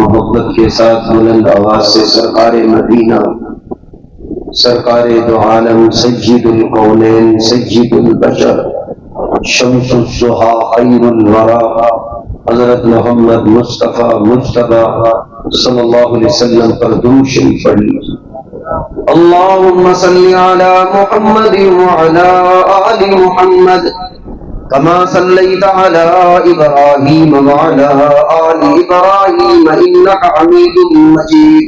محبت کے ساتھ بلند آواز سے سرکار مدینہ، سرکار دو عالم، سید الکونین، سید البشر، شمس الضحیٰ، خیر الورا، حضرت محمد مصطفیٰ مجتبیٰ صلی اللہ علیہ وسلم پر درود شریف پڑھ لیجیے۔ اللہم صلی علی محمد وعلی آل محمد کما صلیت علی ابراہیم وعلی آل ابراہیم انک حمید مجید۔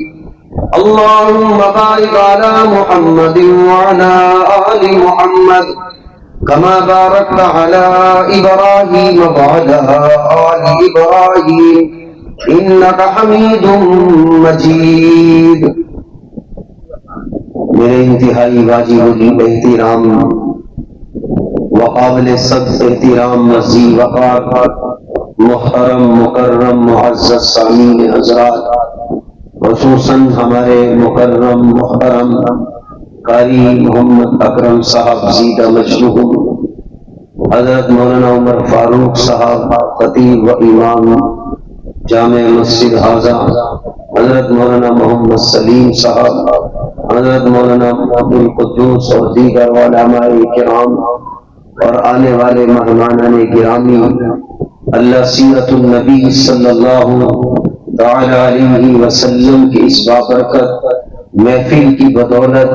اللہم بارک علی محمد وعلی آل محمد کما بارکت علی ابراہیم وعلی آل ابراہیم انک حمید مجید۔ میرے انتہائی واجب الاحترام وقابل صد احترام وزیر وقار محترم مکرم معزز سامعین حضرات، خصوصاً ہمارے مکرم محترم قاری محمد اکرم صاحب زیدہ مجروح، حضرت مولانا عمر فاروق صاحب خطیب و امام جامع مسجد حاضہ، حضرت مولانا محمد سلیم صاحب، حضرت مولانا عبد القدوس اور دیگر علماء کرام اور آنے والے مہمانان گرامی، اللہ سیرت النبی صلی اللہ تعالی علیہ وسلم کی اس بابرکت محفل کی بدولت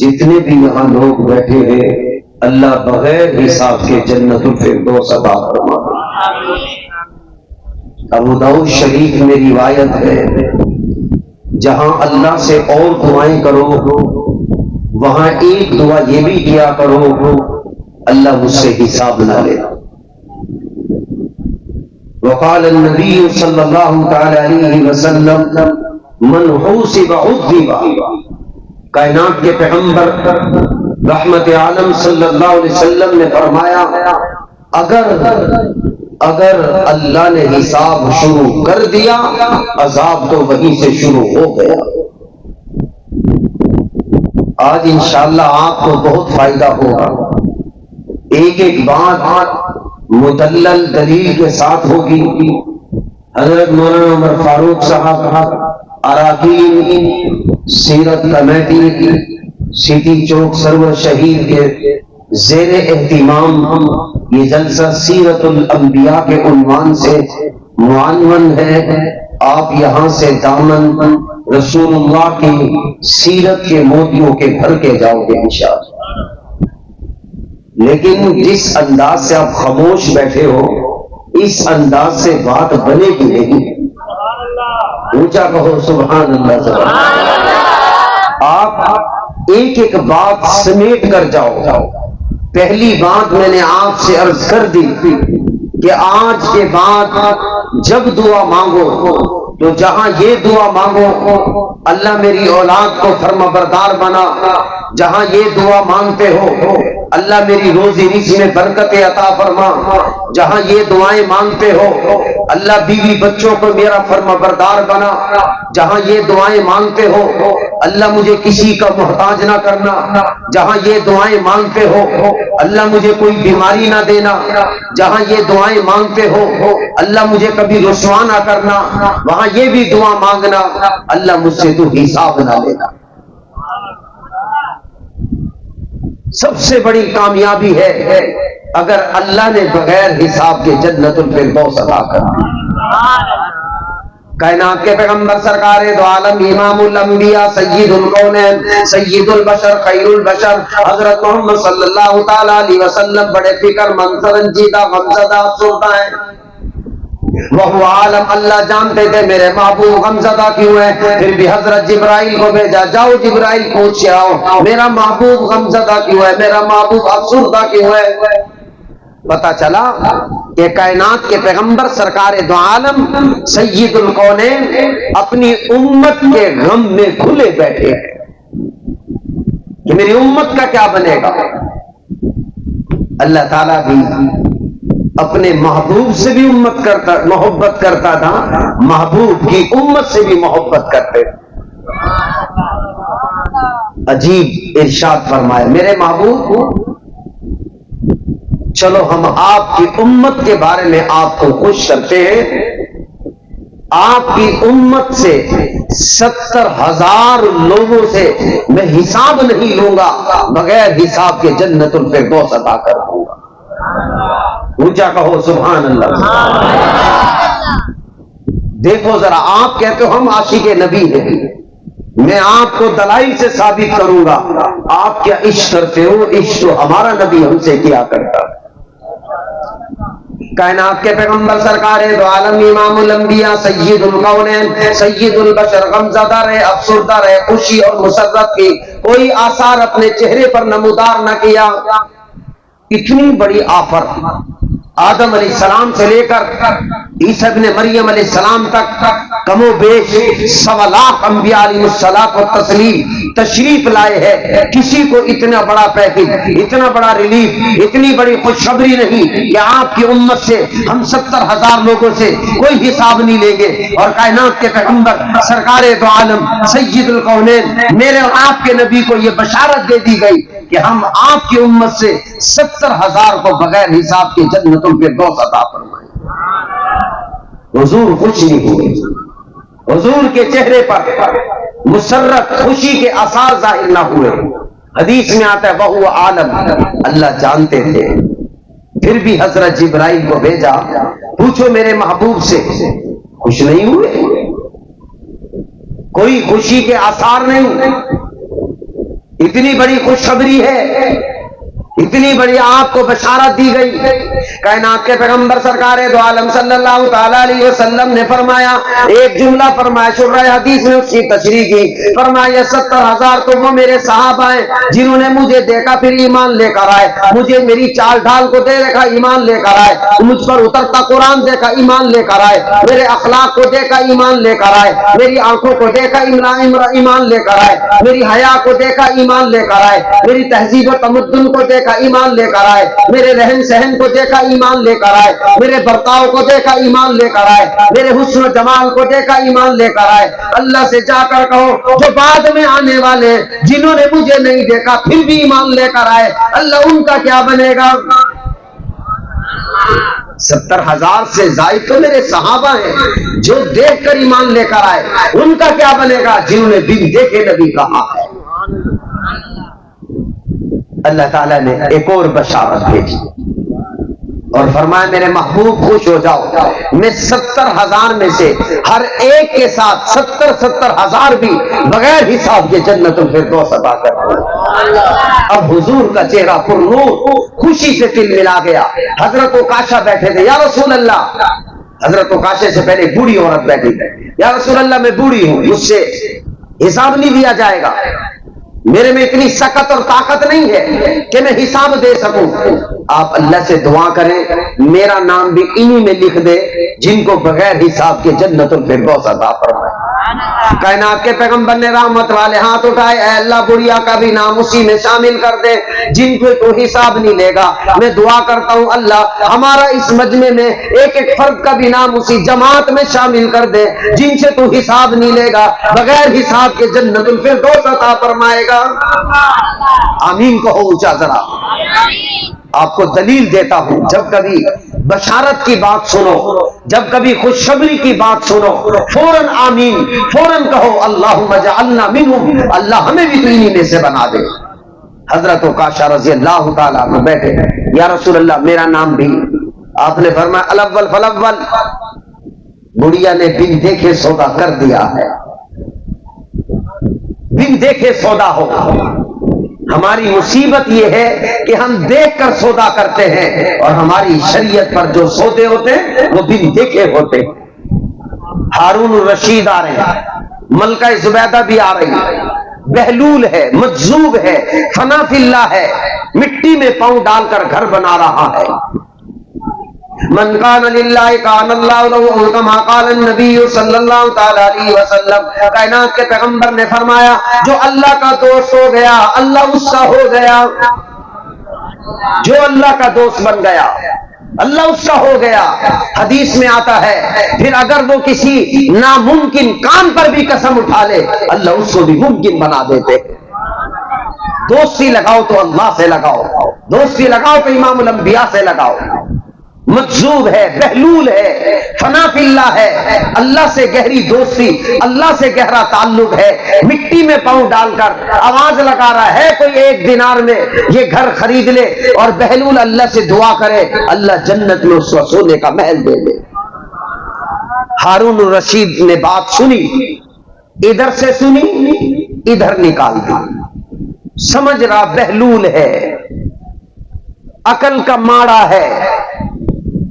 جتنے بھی یہاں لوگ بیٹھے ہیں، اللہ بغیر حساب کے جنت الفردوس عطا فرمائے۔ ابو داؤد شریف میں روایت ہے، جہاں اللہ سے اور دعائیں کرو وہاں ایک دعا یہ بھی کیا کرو، اللہ مجھ سے حساب نہ لے۔ وقال النبی صلی اللہ تعالی علیہ وسلم من حوسب عذب۔ کائنات کے پیغمبر رحمت عالم صلی اللہ علیہ وسلم نے فرمایا، اگر اللہ نے حساب شروع کر دیا عذاب تو وہیں سے شروع ہو گیا۔ آج انشاءاللہ آپ کو بہت فائدہ ہوگا، ایک ایک بات مدلل دلیل کے ساتھ ہوگی۔ حضرت مولانا عمر فاروق صاحب اراکین سیرت کمیٹی سٹی چوک سرور شہید کے زیر اہتمام یہ جلسہ سیرت الانبیاء کے عنوان سے معنون ہے۔ آپ یہاں سے دامن رسول اللہ کی سیرت کے موتیوں کے بھر کے جاؤ گے انشاءاللہ۔ لیکن جس انداز سے آپ خاموش بیٹھے ہو اس انداز سے بات بنے گی نہیں۔ اونچا کہو سبحان اللہ سبحان اللہ۔ آپ ایک ایک بات سمیٹ کر جاؤ۔ پہلی بات میں نے آپ سے عرض کر دی کہ آج کے بعد جب دعا مانگو تو جہاں یہ دعا مانگو اللہ میری اولاد کو فرما بردار بنا، جہاں یہ دعا مانگتے ہو اللہ میری روزی رزق میں برکت عطا فرما، جہاں یہ دعائیں مانگتے ہو اللہ بیوی بچوں کو میرا فرما بردار بنا، جہاں یہ دعائیں مانگتے ہو اللہ مجھے کسی کا محتاج نہ کرنا، جہاں یہ دعائیں مانگتے ہو اللہ مجھے کوئی بیماری نہ دینا، جہاں یہ دعائیں مانگتے ہو اللہ مجھے کبھی رسوا نہ کرنا، وہاں یہ بھی دعا مانگنا اللہ مجھ سے تو حساب نہ لینا۔ سب سے بڑی کامیابی ہے اگر اللہ نے بغیر حساب کے جنت الفردوس عطا کر دی۔ کائنات کے پیغمبر سرکار دو عالم امام الانبیاء سید الکونین سید البشر خیر البشر حضرت محمد صلی اللہ تعالی علیہ وسلم بڑے فکر مند سرنجیدہ غمزدہ افسردہ ہیں۔ وہ عالم اللہ جانتے تھے میرے محبوب غمزدہ کیوں ہے، پھر بھی حضرت جبرائیل کو بھیجا، جاؤ جبرائیل پوچھ کے آؤ میرا محبوب غمزدہ کیوں ہے، میرا محبوب افسردہ کیوں ہے۔ پتا چلا کہ کائنات کے پیغمبر سرکار دو عالم سید الکونین اپنی امت کے غم میں کھلے بیٹھے ہیں کہ میری امت کا کیا بنے گا۔ اللہ تعالیٰ بھی اپنے محبوب سے بھی محبت کرتا تھا، محبوب کی امت سے بھی محبت کرتے تھے۔ عجیب ارشاد فرمایا میرے محبوب چلو ہم آپ کی امت کے بارے میں آپ کو خوش کرتے ہیں، آپ کی امت سے 70,000 لوگوں سے میں حساب نہیں لوں گا، بغیر حساب کے جنت الفردوس عطا کر دوں گا۔ اونچا کہو سبحان اللہ۔ دیکھو ذرا، آپ کہتے ہو ہم عاشق نبی ہیں، میں آپ کو دلائل سے ثابت کروں گا۔ آپ کیا عشق کرتے ہو؟ عشق تو ہمارا نبی ہم سے کیا کرتا۔ کائنات کے پیغمبر سرکار دو عالم، امام الانبیاء، سید القونین، سید البشر، غمزدہ رہے، افسردہ رہے، خوشی اور مسرت کی کوئی آثار اپنے چہرے پر نمودار نہ کیا۔ اتنی بڑی آفر آدم علیہ السلام سے لے کر عیسیٰ ابن مریم علیہ السلام تک کم و بیش 1.25 لاکھ انبیاء علیہ الصلوۃ والتسلیم تشریف لائے ہیں۔ کسی کو اتنا بڑا پیکج، اتنا بڑا ریلیف، اتنی بڑی خوشخبری نہیں کہ آپ کی امت سے ہم 70,000 لوگوں سے کوئی حساب نہیں لیں گے۔ اور کائنات کے پیغمبر سرکار دو عالم سید القونین میرے اور آپ کے نبی کو یہ بشارت دے دی گئی کہ ہم آپ کی امت سے 70,000 کو بغیر حساب کے جنت الفردوس عطا فرمائیں۔ حضور خوش نہیں ہوئے، حضور کے چہرے پر مسرت خوشی کے آثار ظاہر نہ ہوئے۔ حدیث میں آتا ہے وہو عالم، اللہ جانتے تھے، پھر بھی حضرت جبرائیل کو بھیجا، پوچھو میرے محبوب سے خوش نہیں ہوئے؟ کوئی خوشی کے آثار نہیں۔ اتنی بڑی خوشخبری ہے، اتنی بڑی آپ کو بشارت دی گئی۔ کائنات کے پیغمبر سرکار دو عالم صلی اللہ تعالی علیہ وسلم نے فرمایا، ایک جملہ فرمایا، شرح حدیث میں اس کی تشریح کی، فرمایا 70,000 تو وہ میرے صحابہ ہیں جنہوں نے مجھے دیکھا پھر ایمان لے کر آئے، مجھے میری چال ڈھال کو دیکھا ایمان لے کر آئے، مجھ پر اترتا قرآن دیکھا ایمان لے کر آئے، میرے اخلاق کو دیکھا ایمان لے کر آئے، میری آنکھوں کو دیکھا ایمان لے کر آئے، میری حیا کو دیکھا ایمان لے کر آئے، میری تہذیب و تمدن کو دیکھا ایمان لے کر آئے، میرے رہن سہن کو دیکھا ایمان لے کر آئے، میرے برتاؤ کو دیکھا ایمان لے کر آئے، میرے حسن و جمال کو دیکھا ایمان لے کر آئے۔ اللہ سے جا کر کہو جو بعد میں آنے والے جنہوں نے مجھے نہیں دیکھا پھر بھی ایمان لے کر آئے، اللہ ان کا کیا بنے گا؟ 70,000 سے زائد تو میرے صحابہ ہیں جو دیکھ کر ایمان لے کر آئے، ان کا کیا بنے گا جنہوں نے بن دیکھے نبی کہا ہے۔ اللہ تعالیٰ نے ایک اور بشارت بھیجی اور فرمایا میرے محبوب خوش ہو جاؤ، میں 70,000 میں سے ہر ایک کے ساتھ 70,000 بھی بغیر حساب کے جنت الفردوس عطا کر دوں۔ اب حضور کا چہرہ پر نور خوشی سے تلملا گیا۔ حضرت عکاشہ بیٹھے تھے، یا رسول اللہ، حضرت عکاشہ سے پہلے بوڑھی عورت بیٹھی تھی، یا رسول اللہ میں بوڑھی ہوں، مجھ سے حساب نہیں دیا جائے گا، میرے میں اتنی سکت اور طاقت نہیں ہے کہ میں حساب دے سکوں۔ آپ اللہ سے دعا کریں میرا نام بھی انہی میں لکھ دے جن کو بغیر حساب کے جنت الفردوس عطا فرمائے۔ کائنات کے پیغمبر نے رحمت والے ہاتھ اٹھائے، اے اللہ بڑھیا کا بھی نام اسی میں شامل کر دے جن کو تو حساب نہیں لے گا۔ میں دعا کرتا ہوں اللہ ہمارا اس مجمع میں ایک ایک فرد کا بھی نام اسی جماعت میں شامل کر دے جن سے تو حساب نہیں لے گا، بغیر حساب کے جنت الفردوس عطا فرمائے گا۔ آمین کہو اونچا ذرا۔ آپ کو دلیل دیتا ہوں، جب کبھی بشارت کی بات سنو، جب کبھی خوشخبری کی بات سنو، فوراً آمین، فوراً کہو اللہم اجعلنا منہم، اللہ ہمیں بھی تو انہی میں سے بنا دے۔ حضرت عکاشہ رضی اللہ تعالیٰ عنہ بیٹھے، یا رسول اللہ میرا نام بھی، آپ نے فرمایا الاول فالاول، بڑھیا نے بن دیکھے سودا کر دیا ہے، بن دیکھے سودا ہو۔ ہماری مصیبت یہ ہے کہ ہم دیکھ کر سودا کرتے ہیں اور ہماری شریعت پر جو سودے ہوتے ہیں وہ بن دیکھے ہوتے ہیں۔ ہارون الرشید آ رہے ہیں، ملکہ زبیدہ بھی آ رہی ہے، بہلول ہے، مجذوب ہے، فنا فی اللہ ہے، مٹی میں پاؤں ڈال کر گھر بنا رہا ہے۔ من کان للہ کان اللہ لہ، کما قال النبی صلی اللہ تعالی علیہ وسلم۔ کائنات کے پیغمبر نے فرمایا جو اللہ کا دوست ہو گیا اللہ اس کا ہو گیا، جو اللہ کا دوست بن گیا اللہ اس کا ہو گیا۔ حدیث میں آتا ہے پھر اگر وہ کسی ناممکن کام پر بھی قسم اٹھا لے اللہ اس کو بھی ممکن بنا دیتے۔ دوستی لگاؤ تو اللہ سے لگاؤ، دوستی لگاؤ تو امام الانبیاء سے لگاؤ۔ مجذوب ہے، بہلول ہے، فنا فی اللہ ہے، اللہ سے گہری دوستی، اللہ سے گہرا تعلق ہے، مٹی میں پاؤں ڈال کر آواز لگا رہا ہے کوئی 1 دینار میں یہ گھر خرید لے، اور بہلول اللہ سے دعا کرے اللہ جنت میں اس کو سونے کا محل دے دے۔ ہارون الرشید نے بات سنی، ادھر سے سنی ادھر نکال دی، سمجھ رہا بہلول ہے، عقل کا ماڑا ہے،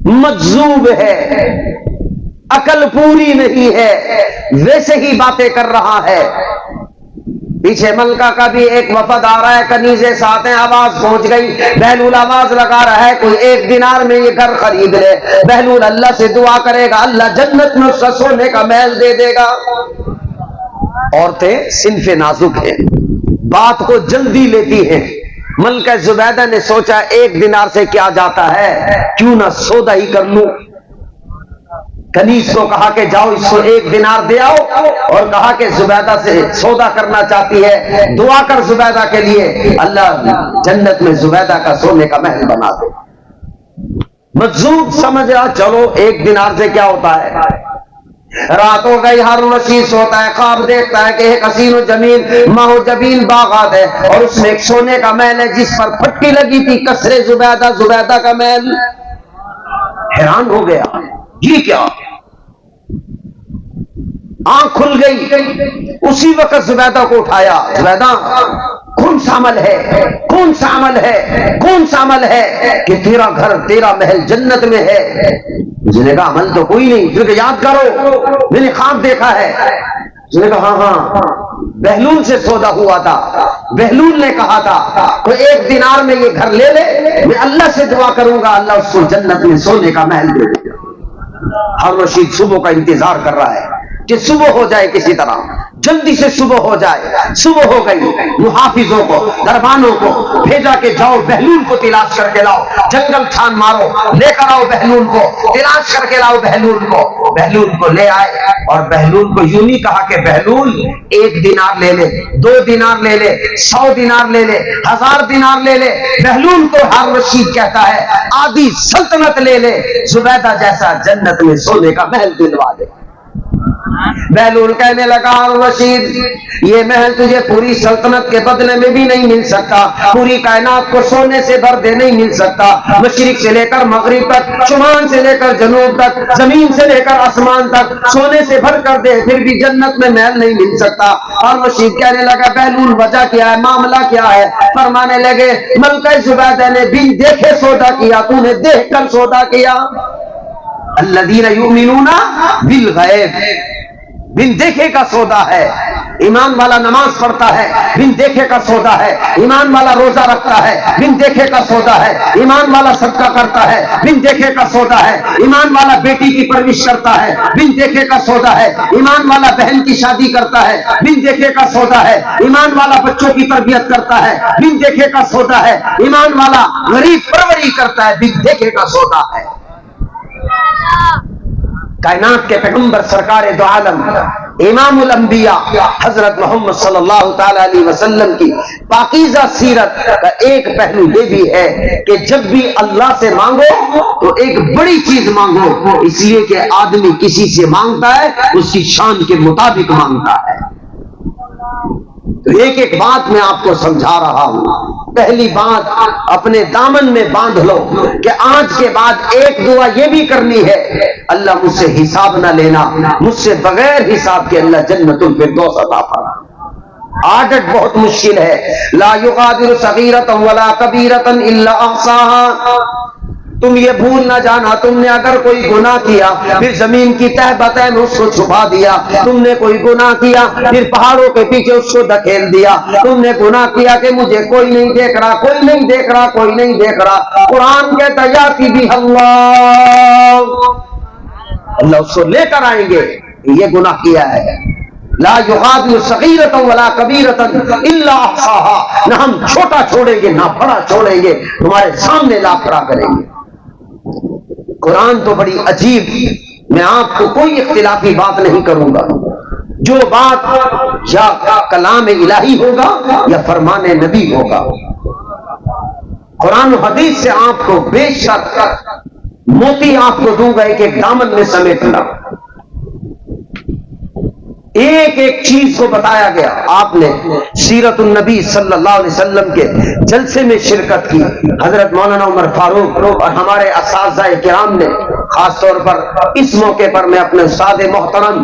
مجذوب ہے، عقل پوری نہیں ہے، ویسے ہی باتیں کر رہا ہے۔ پیچھے ملکہ کا بھی ایک وفد آ رہا ہے، کنیزیں ساتھ ہیں، آواز پہنچ گئی، بہلول آواز لگا رہا ہے کوئی 1 دینار میں یہ گھر خرید لے، بہلول اللہ سے دعا کرے گا اللہ جنت میں اس کا سونے کا محل دے دے گا۔ عورتیں صنف نازک ہیں، بات کو جلدی لیتی ہیں۔ ملکہ زبیدہ نے سوچا 1 دینار سے کیا جاتا ہے، کیوں نہ سودا ہی کر لوں۔ کنیز کو کہا کہ جاؤ اس کو 1 دینار دے آؤ، اور کہا کہ زبیدہ سے سودا کرنا چاہتی ہے، دعا کر زبیدہ کے لیے اللہ جنت میں زبیدہ کا سونے کا محل بنا دے۔ مجذوب سمجھ رہا چلو 1 دینار سے کیا ہوتا ہے۔ رات ہو گئی، ہارون رشید سوتا ہے، خواب دیکھتا ہے کہ ایک حسین و جمیل ماہ و جبین باغات ہے، اور اس میں ایک سونے کا محل ہے جس پر پھٹی لگی تھی قصر زبیدہ، زبیدہ کا محل۔ حیران ہو گیا یہ کیا، آنکھ کھل گئی، اسی وقت زبیدہ کو اٹھایا، زبیدہ کون سا عمل ہے، کون سا عمل ہے، کون سا عمل ہے کہ تیرا گھر تیرا محل جنت میں ہے۔ اس نے کہا عمل تو کوئی نہیں، کیونکہ یاد کرو میں نے خواب دیکھا ہے۔ اس نے کہا ہاں بہلول سے سودا ہوا تھا، بہلول نے کہا تھا کوئی 1 دینار میں یہ گھر لے لے، میں اللہ سے دعا کروں گا اللہ اس کو جنت میں سونے کا محل دے دے گا۔ ہارون رشید صبح کا انتظار کر رہا ہے کہ صبح ہو جائے، کسی طرح جلدی سے صبح ہو جائے۔ صبح ہو گئی، محافظوں کو دربانوں کو بھیجا کہ جاؤ بہلول کو تلاش کر کے لاؤ، جنگل چھان مارو، لے کر آؤ بہلول کو، تلاش کر کے لاؤ بہلول کو۔ بہلول کو لے آئے، اور بہلول کو یوں نہیں کہا کہ بہلول 1 دینار لے لے، 2 دینار لے لے، 100 دینار لے لے، 1000 دینار لے لے۔ بہلول کو ہارون رشید کہتا ہے آدھی سلطنت لے لے، زبیدہ جیسا جنت میں سونے کا محل دلوا دے۔ بہلول کہنے لگا ہارون رشید یہ محل تجھے پوری سلطنت کے بدلے میں بھی نہیں مل سکتا، پوری کائنات کو سونے سے بھر دے نہیں مل سکتا، مشرق سے لے کر مغرب تک، شمال سے لے کر جنوب تک، زمین سے لے کر آسمان تک سونے سے بھر کر دے پھر بھی جنت میں محل نہیں مل سکتا۔ ہارون رشید کہنے لگا بہلول وجہ کیا ہے، معاملہ کیا ہے؟ فرمانے لگے ملکہ زبیدہ نے بن دیکھے سودا کیا، تو نے دیکھ کر سودا کیا۔ الذین یؤمنون بالغیب، بن دیکھے کا سودا ہے۔ ایمان والا نماز پڑھتا ہے، بن دیکھے کا سودا ہے۔ ایمان والا روزہ رکھتا ہے، بن دیکھے کا سودا ہے۔ ایمان والا صدقہ کرتا ہے، بن دیکھے کا سودا ہے۔ ایمان والا بیٹی کی پرورش کرتا ہے، بن دیکھے کا سودا ہے۔ ایمان والا بہن کی شادی کرتا ہے، بن دیکھے کا سودا ہے۔ ایمان والا بچوں کی تربیت کرتا ہے، بن دیکھے کا سودا ہے۔ ایمان والا غریب پروری کرتا ہے، بن دیکھے کا سودا ہے۔ کائنات کے پیغمبر سرکار دو عالم امام الانبیاء حضرت محمد صلی اللہ تعالی علیہ وسلم کی پاکیزہ سیرت کا ایک پہلو یہ بھی ہے کہ جب بھی اللہ سے مانگو تو ایک بڑی چیز مانگو، اس لیے کہ آدمی کسی سے مانگتا ہے اس کی شان کے مطابق مانگتا ہے۔ تو ایک ایک بات میں آپ کو سمجھا رہا ہوں۔ پہلی بات اپنے دامن میں باندھ لو کہ آج کے بعد ایک دعا یہ بھی کرنی ہے، اللہ مجھ سے حساب نہ لینا، مجھ سے بغیر حساب کے اللہ جنت الفردوس عطا فرما۔ عادت بہت مشکل ہے، لا یغادر صغیرۃ ولا کبیرۃ الا احصاها۔ تم یہ بھول نہ جانا تم نے اگر کوئی گناہ کیا پھر زمین کی تہ بتہ میں اس کو چھپا دیا، تم نے کوئی گناہ کیا پھر پہاڑوں کے پیچھے اس کو دھکیل دیا، تم نے گناہ کیا کہ مجھے کوئی نہیں دیکھ رہا، کوئی نہیں دیکھ رہا، کوئی نہیں دیکھ رہا۔ قرآن کہتا یاتی بھی اللہ اس کو لے کر آئیں گے، یہ گناہ کیا ہے۔ لا یغادر صغیرۃ ولا کبیرۃ الا احصاها، نہ ہم چھوٹا چھوڑیں گے نہ بڑا چھوڑیں گے، تمہارے سامنے لا کھڑا کریں گے۔ قرآن تو بڑی عجیب، میں آپ کو کوئی اختلافی بات نہیں کروں گا، جو بات یا کلام الہی ہوگا یا فرمان نبی ہوگا۔ قرآن و حدیث سے آپ کو بے شک موتی آپ کو دوں گا ایک ایک دامن میں سمیٹنا. ایک ایک چیز کو بتایا گیا. آپ نے سیرت النبی صلی اللہ علیہ وسلم کے جلسے میں شرکت کی. حضرت مولانا عمر فاروق اور ہمارے اساتذہ کرام نے خاص طور پر اس موقع پر میں اپنے استاد محترم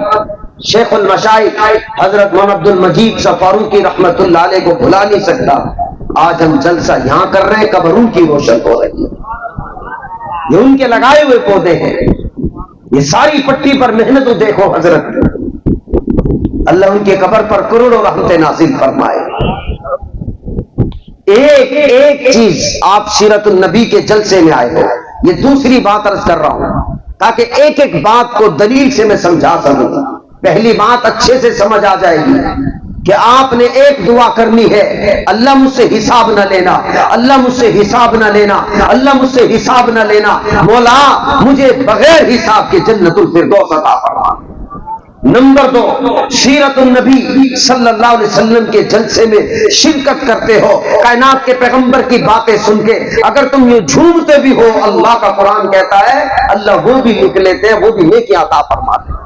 شیخ المشائخ حضرت مولانا عبد المجید صاحب فاروقی رحمت اللہ علیہ کو بھلا نہیں سکتا. آج ہم جلسہ یہاں کر رہے ہیں, قبر ان کی روشن ہو رہی ہے. یہ ان کے لگائے ہوئے پودے ہیں. یہ ساری پٹی پر محنت دیکھو حضرت. اللہ ان کے قبر پر کروڑوں رحمتیں نازل فرمائے. ایک ایک چیز آپ سیرت النبی کے جلسے میں آئے ہو. یہ دوسری بات عرض کر رہا ہوں تاکہ ایک ایک بات کو دلیل سے میں سمجھا سکوں. پہلی بات اچھے سے سمجھ آ جائے گی کہ آپ نے ایک دعا کرنی ہے, اللہ مجھ سے حساب نہ لینا, اللہ مجھ سے حساب نہ لینا, اللہ مجھ سے حساب نہ لینا. مولا مجھے بغیر حساب کے جنت الفردوس عطا فرما. نمبر 2, سیرت النبی صلی اللہ علیہ وسلم کے جلسے میں شرکت کرتے ہو, کائنات کے پیغمبر کی باتیں سن کے اگر تم یہ جھومتے بھی ہو, اللہ کا قرآن کہتا ہے اللہ وہ بھی لکھ لیتے ہیں, وہ بھی نیکی عطا فرماتے ہیں.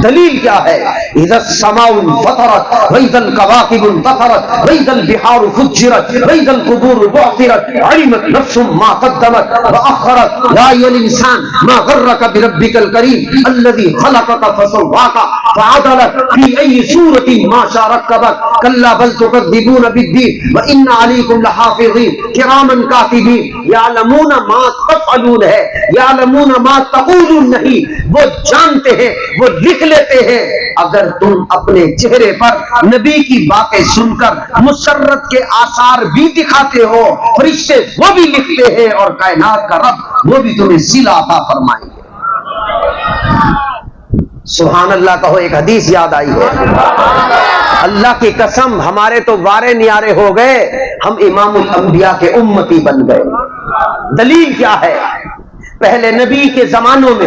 دلیل کیا ہے؟ اذا السماء انفطرت واذا الكواكب انتثرت واذا البحار فجرت واذا القبور بعثرت علمت نفس ما قدمت واخرت. يا ايها الانسان ما غرك بربك الكريم الذي خلقك فسواك فعدلك في اي صورة ما شاء ركبك. كلا بل تكذبون بالدين وان عليكم لحافظين كراما كاتبين يعلمون ما تفعلون. ہے يعلمون ما تقولون نہیں, وہ جانتے ہیں, وہ لکھ لیتے ہیں. اگر تم اپنے چہرے پر نبی کی باتیں سن کر مسرت کے آثار بھی دکھاتے ہو, فرشتے وہ بھی لکھتے ہیں, اور کائنات کا رب وہ بھی تمہیں صلہ عطا فرمائیں گے. سبحان اللہ کہو. ایک حدیث یاد آئی ہے, اللہ کی قسم ہمارے تو وارے نیارے ہو گئے, ہم امام الانبیاء کے امتی بن گئے. دلیل کیا ہے؟ پہلے نبی کے زمانوں میں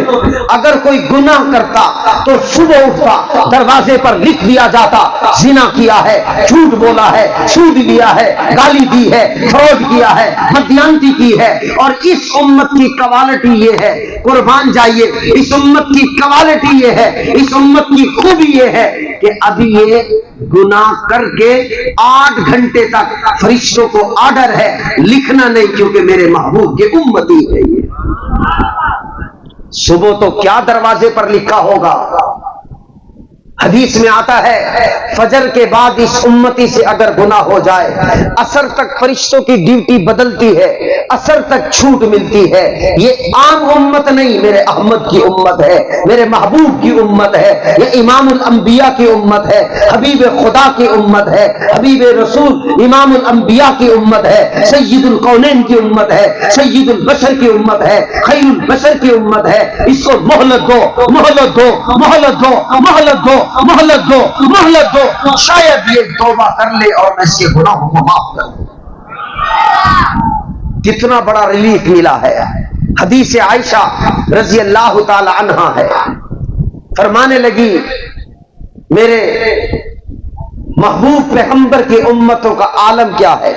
اگر کوئی گناہ کرتا تو صبح اٹھتا, دروازے پر لکھ دیا جاتا زنا کیا ہے, جھوٹ بولا ہے, سود لیا ہے, گالی دی ہے, فراڈ کیا ہے, بدیانتی کی ہے. اور اس امت کی کوالٹی یہ ہے, قربان جائیے, اس امت کی کوالٹی یہ ہے, اس امت کی خوبی یہ ہے کہ ابھی یہ گناہ کر کے 8 گھنٹے تک فرشتوں کو آرڈر ہے لکھنا نہیں, کیونکہ میرے محبوب کے امتی ہے. یہ صبح تو کیا دروازے پر لکھا ہوگا. حدیث میں آتا ہے فجر کے بعد اس امتی سے اگر گناہ ہو جائے, عصر تک فرشتوں کی ڈیوٹی بدلتی ہے, عصر تک چھوٹ ملتی ہے. یہ عام امت نہیں, میرے احمد کی امت ہے, میرے محبوب کی امت ہے, یہ امام الانبیاء کی امت ہے, حبیب خدا کی امت ہے, حبیب رسول امام الانبیاء کی امت ہے, سید القونین کی امت ہے, سید البشر کی امت ہے, خیر البشر کی امت ہے. اس کو مہلت دو, مہلت دو, مہلت دو, مہلت دو, مہلت دو, مہلت دو, شاید یہ توبہ کر لے اور میں اس کے گناہوں کو معاف کر دوں. کتنا بڑا ریلیف ملا ہے. حدیث عائشہ رضی اللہ تعالی عنہا ہے, فرمانے لگی میرے محبوب پیغمبر کی امتوں کا عالم کیا ہے.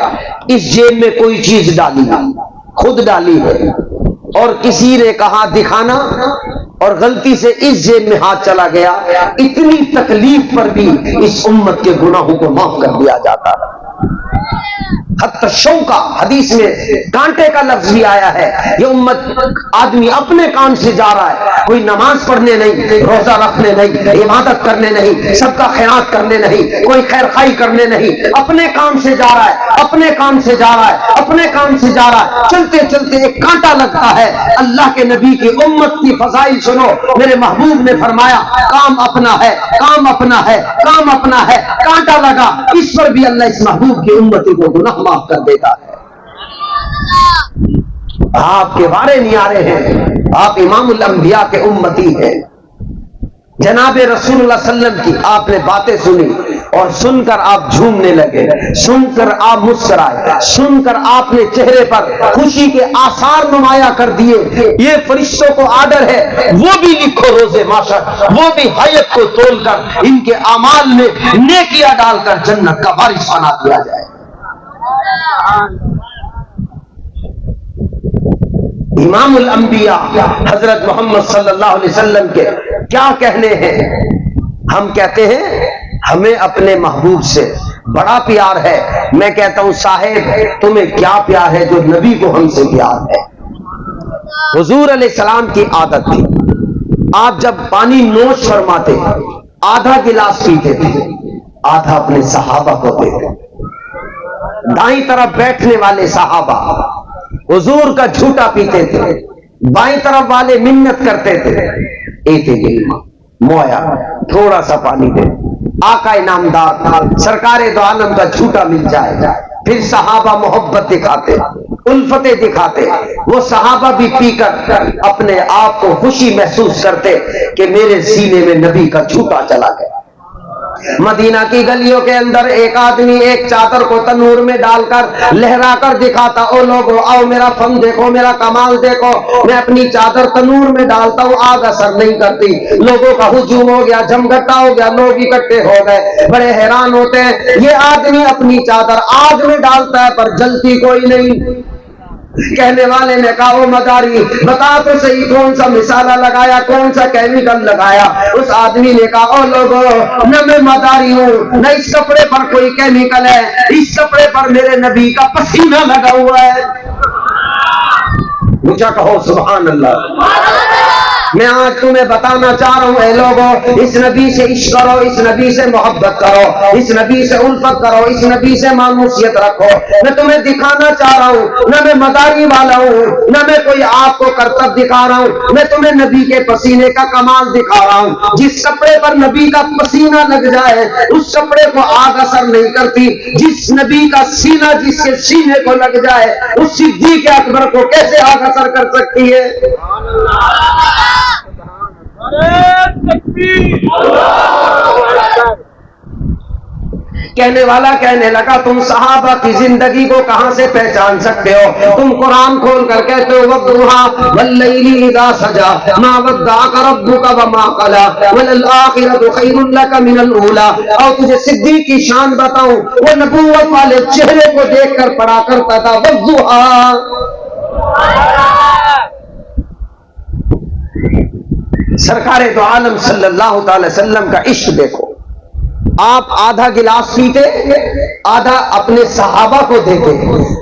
اس جیب میں کوئی چیز ڈالی, خود ڈالی ہے, اور کسی نے کہا دکھانا, اور غلطی سے اس جیب میں ہاتھ چلا گیا. اتنی تکلیف پر بھی اس امت کے گناہوں کو معاف کر دیا جاتا ہے. حتی شوکا, حدیث میں کانٹے کا لفظ بھی آیا ہے. یہ امت, آدمی اپنے کام سے جا رہا ہے, کوئی نماز پڑھنے نہیں, روزہ رکھنے نہیں, عبادت کرنے نہیں, سب کا خیرات کرنے نہیں, کوئی خیر خائی کرنے نہیں, اپنے کام سے جا رہا ہے, اپنے کام سے جا رہا ہے, اپنے کام سے جا رہا ہے. چلتے چلتے ایک کانٹا لگتا ہے. اللہ کے نبی کی امت کی فضائل سنو. میرے محبوب نے فرمایا کام اپنا ہے, کام اپنا ہے, کام اپنا ہے, کانٹا لگا, اس پر بھی اللہ اس محبوب کی امتی کو گناہ معاف کر دیتا ہے. آپ کے بارے نیارے ہیں, آپ امام الانبیاء کے امتی ہیں. جناب رسول اللہ صلی اللہ علیہ وسلم کی آپ نے باتیں سنی, اور سن کر آپ جھومنے لگے, سن کر آپ مسکرائے, سن کر آپ نے چہرے پر خوشی کے آثار نمایاں کر دیے. یہ فرشتوں کو آرڈر ہے, وہ بھی لکھو روزے معاشر, وہ بھی حیت کو تول کر ان کے اعمال میں نیکیاں ڈال کر جنت کا وارث بنا دیا جائے. امام الانبیاء حضرت محمد صلی اللہ علیہ وسلم کے کیا کہنے ہیں؟ ہم کہتے ہیں ہمیں اپنے محبوب سے بڑا پیار ہے. میں کہتا ہوں صاحب تمہیں کیا پیار ہے جو نبی کو ہم سے پیار ہے. حضور علیہ السلام کی عادت تھی، آپ جب پانی نوش فرماتے آدھا گلاس پیتے تھے، آدھا اپنے صحابہ کو دیتے. دائیں طرف بیٹھنے والے صحابہ حضور کا جھوٹا پیتے تھے، بائیں طرف والے منت کرتے تھے ایک مویا تھوڑا سا پانی دے، آقا نامدار سرکار دو عالم کا جھوٹا مل جائے. پھر صحابہ محبت دکھاتے، الفتیں دکھاتے. وہ صحابہ بھی پی کر اپنے آپ کو خوشی محسوس کرتے کہ میرے سینے میں نبی کا جھوٹا چلا گیا. مدینہ کی گلیوں کے اندر ایک آدمی ایک چادر کو تنور میں ڈال کر لہرا کر دکھاتا، او لوگو آؤ میرا فن دیکھو، میرا کمال دیکھو، میں اپنی چادر تنور میں ڈالتا ہوں، آگ اثر نہیں کرتی. لوگوں کا ہجوم ہو گیا، جمگٹا ہو گیا، لوگ اکٹھے ہو گئے، بڑے حیران ہوتے ہیں یہ آدمی اپنی چادر آگ میں ڈالتا ہے پر جلتی کوئی نہیں. کہنے والے نے کہا او مداری بتا تو صحیح کون سا مسالہ لگایا، کون سا کیمیکل لگایا. اس آدمی نے کہا او لوگو نہ میں مداری ہوں نہ اس کپڑے پر کوئی کیمیکل ہے، اس کپڑے پر میرے نبی کا پسینہ لگا ہوا ہے. اونچا کہو سبحان اللہ. میں آج تمہیں بتانا چاہ رہا ہوں اے لوگوں، اس نبی سے عشق کرو، اس نبی سے محبت کرو، اس نبی سے الفت کرو، اس نبی سے مانوسیت رکھو. میں تمہیں دکھانا چاہ رہا ہوں نہ میں مداری والا ہوں نہ میں کوئی آپ کو کرتب دکھا رہا ہوں، میں تمہیں نبی کے پسینے کا کمال دکھا رہا ہوں. جس کپڑے پر نبی کا پسینہ لگ جائے اس کپڑے کو آگ اثر نہیں کرتی. جس نبی کا سینہ جس کے سینے کو لگ جائے اس صدیق اکبر کو کیسے آگ اثر کر سکتی ہے؟ کہنے والا کہنے لگا تم صحابہ کی زندگی کو کہاں سے پہچان سکتے ہو؟ تم قرآن کھول کر کہتے ہو وَالضُّحَىٰ وَاللَّيْلِ إِذَا سَجَىٰ مَا وَدَّعَكَ رَبُّكَ وَمَا قَلَىٰ وَلَلْآخِرَةُ خَيْرٌ لَكَ مِنَ الْأُولَىٰ. اور تجھے صدیق کی شان بتاؤں، وہ نبوت والے چہرے کو دیکھ کر پڑھا کرتا تھا وَالضُّحَىٰ. سرکار دو عالم صلی اللہ تعالی وسلم کا عشق دیکھو. آپ آدھا گلاس پیتے، آدھا اپنے صحابہ کو دیتے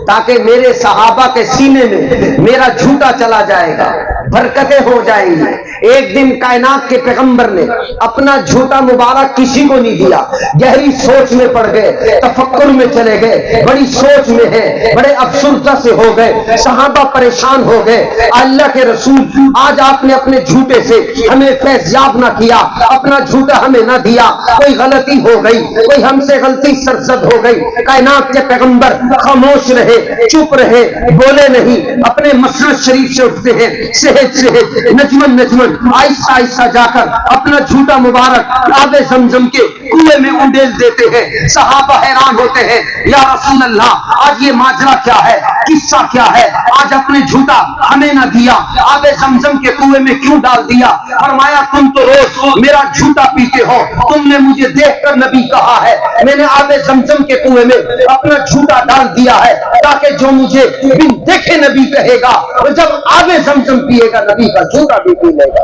تاکہ میرے صحابہ کے سینے میں میرا جھوٹا چلا جائے گا، برکتیں ہو جائیں گی. ایک دن کائنات کے پیغمبر نے اپنا جھوٹا مبارک کسی کو نہیں دیا. گہری سوچ میں پڑ گئے، تفکر میں چلے گئے، بڑی سوچ میں ہے، بڑے افسردہ سے ہو گئے. صحابہ پریشان ہو گئے. اللہ کے رسول آج آپ نے اپنے جھوٹے سے ہمیں فیضیاب نہ کیا، اپنا جھوٹا ہمیں نہ دیا، کوئی غلطی ہو گئی، کوئی ہم سے غلطی سرزد ہو گئی. کائنات کے پیغمبر خاموش رہے، چپ رہے، بولے نہیں. اپنے مسجد شریف سے اٹھتے ہیں سہج سہج، نجمن نجمن، آہستہ آہستہ جا کر اپنا جھوٹا مبارک آب زمزم کے کنویں میں انڈیل دیتے ہیں. صحابہ حیران ہوتے ہیں یا رسول اللہ آج یہ ماجرا کیا ہے، قصہ کیا ہے؟ آج اپنے جھوٹا ہمیں نہ دیا، آب زمزم کے کنویں میں کیوں ڈال دیا؟ فرمایا تم تو روز میرا جھوٹا پیتے ہو، تم نے مجھے دیکھ کر نبی کہا ہے، میں نے آب زمزم کے کنویں میں اپنا جھوٹا ڈال دیا ہے تاکہ جو مجھے بن دیکھے نبی کہے گا، اور جب آب زمزم پیے گا نبی کا جھوٹا بھی پی لے گا.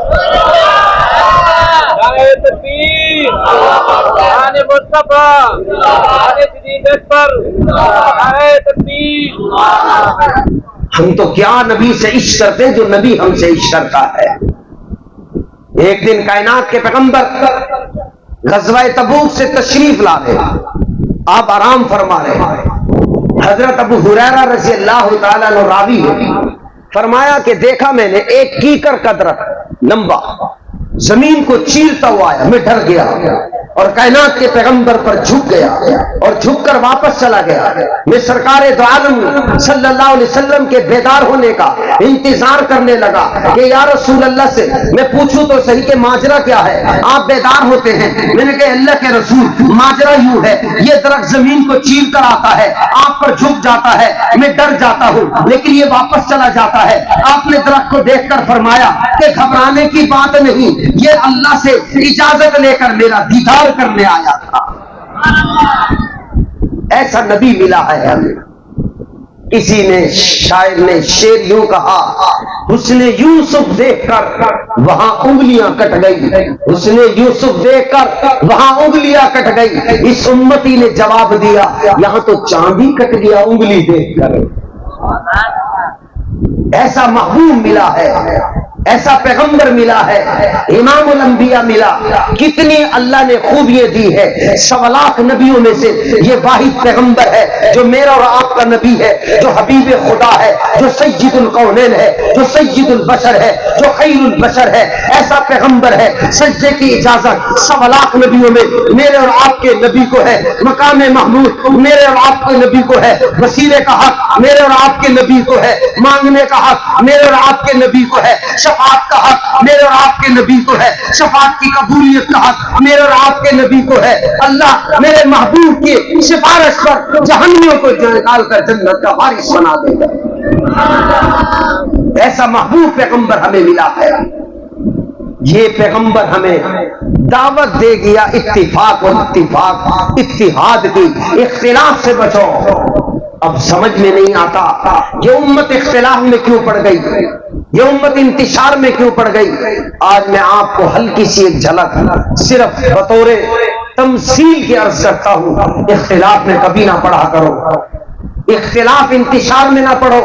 ہم تو کیا نبی سے عشق کرتے جو نبی ہم سے عشق کرتا ہے. ایک دن کائنات کے پیغمبر غزوہ تبوک سے تشریف لا رہے، آپ آرام فرما رہے. حضرت ابو ہریرہ رضی اللہ تعالیٰ عنہ راوی ہے، فرمایا کہ دیکھا میں نے ایک کیکر کا درخت لمبا زمین کو چیرتا ہوا آیا، میں ڈر گیا اور کائنات کے پیغمبر پر جھک گیا اور جھک کر واپس چلا گیا. میں سرکار دو عالم صلی اللہ علیہ وسلم کے بیدار ہونے کا انتظار کرنے لگا کہ یا رسول اللہ سے میں پوچھوں تو صحیح کہ ماجرا کیا ہے. آپ بیدار ہوتے ہیں. میں نے کہا اللہ کے رسول ماجرا یوں ہے، یہ درخت زمین کو چیر کر آتا ہے، آپ پر جھک جاتا ہے، میں ڈر جاتا ہوں لیکن یہ واپس چلا جاتا ہے. آپ نے درخت کو دیکھ کر فرمایا کہ گھبرانے کی بات نہیں، یہ اللہ سے اجازت لے کر میرا دیدار کرنے آیا تھا. ایسا نبی ملا ہے ہمیں. کسی نے شاعر نے شعر یوں کہا، حسن یوسف دیکھ کر وہاں انگلیاں کٹ گئی، حسن یوسف دیکھ کر وہاں انگلیاں کٹ گئی۔ اس امتی نے جواب دیا، یہاں تو چاند ہی کٹ گیا انگلی دیکھ کر۔ ایسا محبوب ملا ہے، ایسا پیغمبر ملا ہے، امام الانبیاء ملا۔ کتنی اللہ نے خوبیاں دی ہے، 100 لاکھ نبیوں میں سے یہ واحد پیغمبر ہے جو میرا اور آپ کا نبی ہے، جو حبیب خدا ہے، جو سید القونین ہے، جو سید البشر ہے، جو خیر البشر ہے۔ ایسا پیغمبر ہے، سجدے کی اجازت 100 لاکھ نبیوں میں میرے اور آپ کے نبی کو ہے، مقام محمود میرے اور آپ کے نبی کو ہے، وسیلے کا حق میرے اور آپ کے نبی کو ہے، مانگنے کا حق میرے اور آپ کے نبی کو ہے، شفاعت کا حق میرے اور آپ کے نبی کو ہے، شفاعت کی قبولیت کا حق میرے اور آپ کے نبی کو ہے۔ اللہ میرے محبوب کی سفارش پر جہنمیوں کو نکال کر جنت کا وارث بنا دے گا۔ ایسا محبوب پیغمبر ہمیں ملا ہے۔ یہ پیغمبر ہمیں دعوت دے گیا اتفاق و اتفاق، اتحاد کی، اختلاف سے بچو۔ اب سمجھ میں نہیں آتا یہ امت اختلاف میں کیوں پڑ گئی، یہ امت انتشار میں کیوں پڑ گئی۔ آج میں آپ کو ہلکی سی ایک جھلک صرف بطور تمثیل کی عرض کرتا ہوں، اختلاف میں کبھی نہ پڑھا کرو، اختلاف انتشار میں نہ پڑھو۔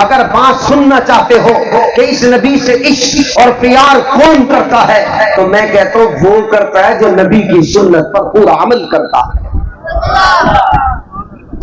اگر بات سننا چاہتے ہو کہ اس نبی سے عشق اور پیار کون کرتا ہے، تو میں کہتا ہوں وہ کرتا ہے جو نبی کی سنت پر پورا عمل کرتا ہے۔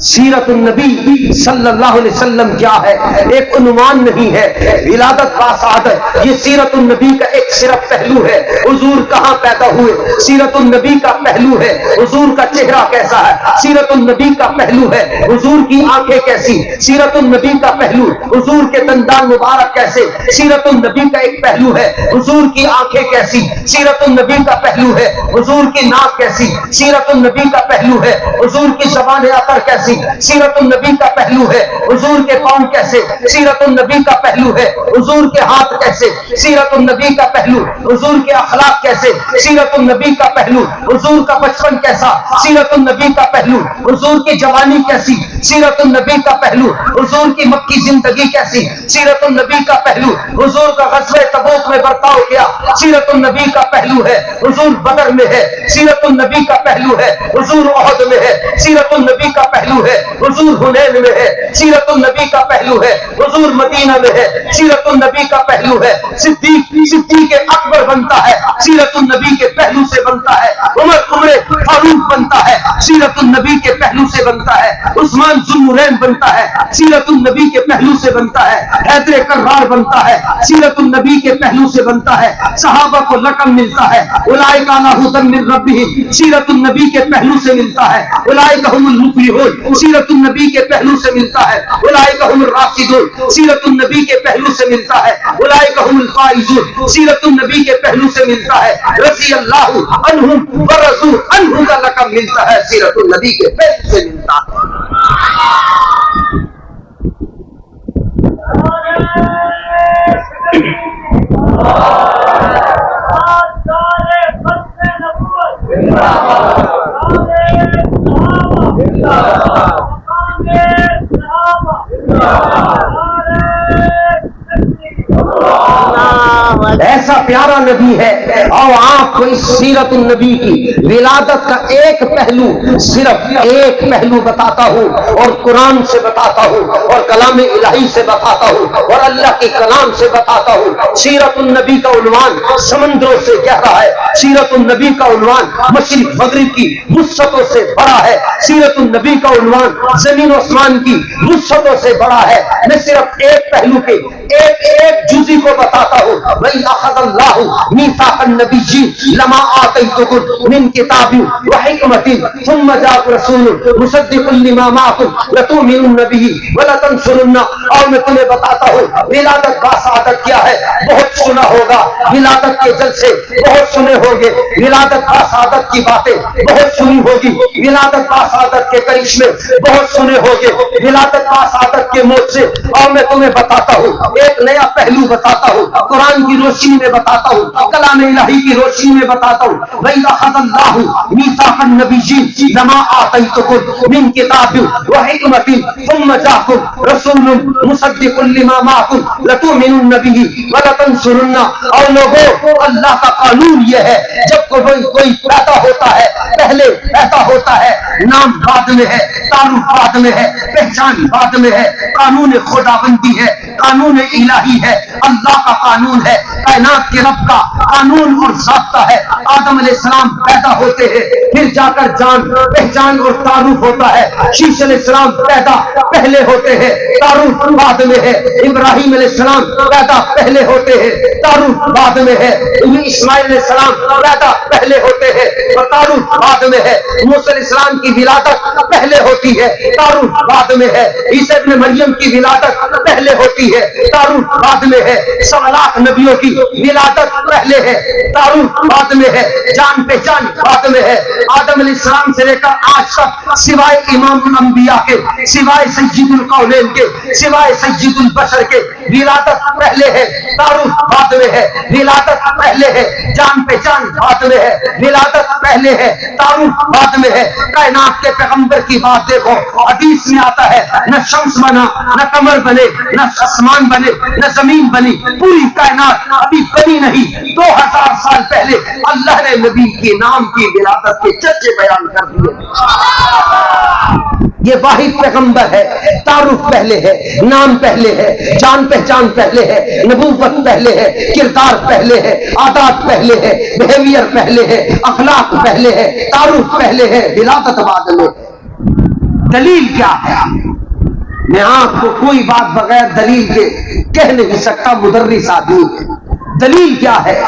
سیرت النبی صلی اللہ علیہ وسلم کیا ہے؟ ایک عنوان نہیں ہے، ولادت باسعادت یہ سیرت النبی کا ایک صرف پہلو ہے۔ حضور کہاں پیدا ہوئے، سیرت النبی کا پہلو ہے۔ حضور کا چہرہ کیسا ہے، سیرت النبی کا پہلو ہے۔ حضور کی آنکھیں کیسی، سیرت النبی کا پہلو۔ حضور کے دندان مبارک کیسے، سیرت النبی کا ایک پہلو ہے۔ حضور کی آنکھیں کیسی، سیرت النبی کا پہلو ہے۔ حضور کی ناک کیسی، سیرت النبی کا پہلو ہے۔ حضور کی زبان عطر کیسی، سیرت النبی کا پہلو ہے۔ حضور کے پاؤں کیسے، سیرت النبی کا پہلو ہے۔ حضور کے ہاتھ کیسے، سیرت النبی کا پہلو۔ حضور کے اخلاق کیسے، سیرت النبی کا پہلو۔ حضور کا بچپن کیسا، سیرت النبی کا پہلو۔ حضور کی جوانی کیسی، سیرت النبی کا پہلو۔ حضور کی مکی زندگی کیسی، سیرت النبی کا پہلو۔ حضور کا غزوہ تبوک میں برتاؤ کیا، سیرت النبی کا پہلو ہے۔ حضور بدر میں ہے، سیرت النبی کا پہلو ہے۔ حضور احد میں ہے، سیرت النبی کا پہلو ہے۔ حضور حنین میں ہے، سیرت النبی کا پہلو ہے۔ حضور مدینہ میں ہے، سیرت النبی کا پہلو ہے۔ صدیق اکبر بنتا ہے، سیرت النبی کے پہلو سے بنتا ہے۔ عمر فاروق بنتا ہے، سیرت النبی کے پہلو سے بنتا ہے۔ عثمان ذوالنورین بنتا ہے، سیرت النبی کے پہلو سے بنتا ہے۔ حیدر کرار بنتا ہے، سیرت النبی کے پہلو سے بنتا ہے۔ صحابہ کو لقب ملتا ہے، اولئک علی ھدی من ربہم، سیرت النبی کے پہلو سے ملتا ہے۔ اولئک ھم المفلحون، سیرت النبی کے پہلو سے ملتا ہے۔ اولئک ھم الراشدون، سیرت النبی کے پہلو سے ملتا ہے۔ اولئک ھم الفائزون، سیرت النبی کے پہلو سے ملتا ہے۔ رضی اللہ عنہم ورضوا عنہ کا لقب ملتا ہے، سیرت النبی کے پہلو سے ملتا ہے۔ ایسا پیارا نبی ہے، اور آپ کو اس سیرت النبی کی ولادت کا ایک پہلو، صرف ایک پہلو بتاتا ہوں، اور قرآن سے بتاتا ہوں، اور کلام الہی سے بتاتا ہوں، اور اللہ کے کلام سے بتاتا ہوں۔ سیرت النبی کا عنوان سمندروں سے گہرا ہے، سیرت النبی کا عنوان مشرق مغرب کی وسعتوں سے بڑا ہے، سیرت النبی کا عنوان زمین و آسمان کی وسعتوں سے بڑا ہے۔ میں صرف ایک پہلو کے ایک جزی کو بتاتا ہوں۔ وَإِذْ أَخَذَ اللَّهُ مِيثَاقَ النَّبِيِّينَ لَمَا آتَيْتُكُم مِّن كِتَابٍ وَحِكْمَةٍ ثُمَّ جَاءَكُمْ رَسُولٌ مُصَدِّقٌ لِّمَا مَعَكُمْ لَتُؤْمِنُنَّ بِهِ وَلَتَنصُرُنَّهُ۔ اور میں تمہیں بتاتا ہوں ولادت باسعادت کیا ہے، بہت سنا ہوگا ولادت کے جلسے، بہت سنے ہوگے ولادت باسعادت کی باتیں، بہت سنی ہوگی ولادت باسعادت کے کرشمے، بہت سنے ہوگے ولادت باسعادت کے موت سے۔ اور میں تمہیں بتاتا ہوں ایک نیا پہلو بتاتا ہوں، قرآن کی روشنی میں بتاتا ہوں، کلام الہی کی روشنی میں بتاتا ہوں۔ وَإِذَا أَخَذَ اللَّهُ مِيثَاقَ النَّبِيِّينَ لَمَا آتَيْتُكُم مِّن کِتَابٍ وَحِکْمَةٍ ثُمَّ جَاءَكُم رَّسُولٌ مُصَدِّقٌ لِّمَا مَعَكُمْ لَتُؤْمِنُنَّ بِهِ وَلَتَنصُرُنَّهُ۔ اور لوگوں، اللہ کا قانون یہ ہے، جب کوئی پیدا ہوتا ہے، پہلے پیدا ہوتا ہے، نام بعد میں ہے، تعارف بعد میں ہے، پہچان بعد میں ہے، قانون خداوندی ہے، قانون الہی ہے، اللہ کا قانون ہے، کائنات کے رب کا قانون اور ضابطہ ہے۔ آدم علیہ السلام پیدا ہوتے ہیں، پھر جا کر جان، پہچان اور تعارف ہوتا ہے۔ شیش علیہ السلام پیدا پہلے ہوتے ہیں، تعارف بعد میں ہے۔ ابراہیم علیہ السلام پیدا پہلے ہوتے ہیں، تعارف بعد میں ہے۔ اسماعیل علیہ السلام پیدا پہلے ہوتے ہیں، تعارف بعد میں ہے۔ موسیٰ علیہ السلام کی ولادت پہلے ہوتی ہے، تعارف بعد میں ہے۔ عیسیٰ ابن مریم کی ولادت پہلے ہوتی ہے، تعارف بعد میں ہے۔ 1.25 لاکھ نبیوں کی ولادت پہلے ہے، تعارف بعد میں ہے، جان پہچان بعد میں ہے۔ آدم علیہ السلام سے لے کر آج تک سوائے امام الانبیاء کے، سوائے سید القولین کے، سوائے سید البشر کے، ولادت پہلے ہے، تعارف بعد میں ہے۔ ولادت پہلے ہے، جان پہچان بعد میں ہے۔ ولادت پہلے ہے، تعارف بعد میں ہے۔ کائنات کے پیغمبر کی بات دیکھو، حدیث میں آتا ہے، نہ شمس بنا، نہ قمر بنے، نہ آسمان بنے، نہ زمین بنی، پوری کائنات ابھی بنی نہیں۔ 2000 سال پہلے اللہ نے نبی کے نام کی ولادت کے چرچے بیان کر دیے۔ یہ واحد پیغمبر ہے، تعارف پہلے ہے، نام پہلے ہے، جان پہچان پہلے ہے، نبوت پہلے ہے، کردار پہلے ہے، عادات پہلے ہے، بیہیویئر پہلے ہے، اخلاق پہلے ہے، تعارف پہلے ہے، ولادت بعد میں۔ دلیل کیا ہے؟ میں آپ کو کوئی بات بغیر دلیل کے کہہ نہیں سکتا، مدرس آدمی ہے۔ دلیل کیا ہے؟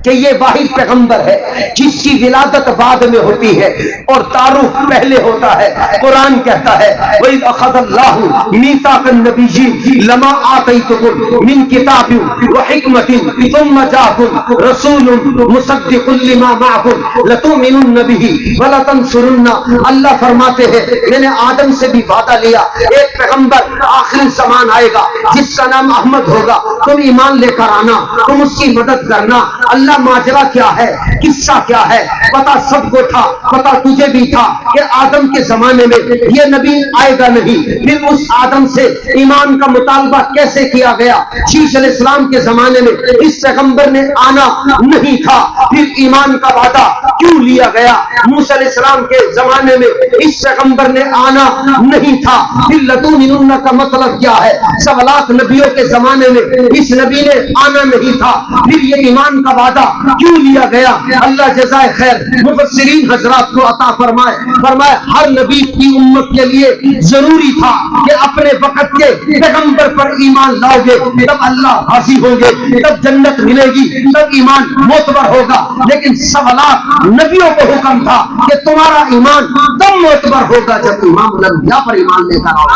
کہ یہ واحد پیغمبر ہے جس کی ولادت بعد میں ہوتی ہے اور تعارف پہلے ہوتا ہے۔ قرآن کہتا ہے وَإِذْ أَخَذَ اللَّهُ مِيثَاقَ النَّبِيِّينَ لَمَا آتَيْتُكُم مِّن كِتَابٍ وَحِكْمَةٍ ثُمَّ جَاءَكُم رَّسُولٌ مُصَدِّقٌ لِّمَا مَعَكُمْ لَتُؤْمِنُنَّ بِهِ وَلَتَنصُرُنَّهُ۔ اللہ فرماتے ہیں میں نے آدم سے بھی وعدہ لیا، ایک پیغمبر آخری زمان آئے گا جس کا نام احمد ہوگا، تم ایمان لے کر آنا، تم اس کی مدد کرنا۔ اللہ ماجرا کیا ہے، قصہ کیا ہے، پتا سب کو تھا، پتا تجھے بھی تھا کہ آدم کے زمانے میں یہ نبی آئے گا نہیں۔ پھر اس آدم سے ایمان کا مطالبہ کیسے کیا گیا؟ شیش علیہ السلام کے زمانے میں اس پیغمبر نے آنا نہیں تھا، پھر ایمان کا وعدہ کیوں لیا گیا؟ موسیٰ علیہ السلام کے زمانے میں اس پیغمبر نے آنا نہیں تھا، پھر لتؤمنن کا مطلب کیا ہے؟ 1.25 لاکھ نبیوں کے زمانے میں اس نبی نے آنا نہیں تھا، پھر یہ ایمان کا وعدہ کیوں لیا گیا؟ اللہ جزائے خیر مفسرین حضرات کو عطا فرمائے، فرمائے ہر نبی کی امت کے لیے ضروری تھا کہ اپنے وقت کے پیغمبر پر ایمان لاؤ گے تب اللہ راضی ہوں گے، تب جنت ملے گی، تب ایمان معتبر ہوگا۔ لیکن 1.25 لاکھ نبیوں کو حکم تھا کہ تمہارا ایمان تب معتبر ہوگا جب امام الانبیاء پر ایمان لے کر آؤ۔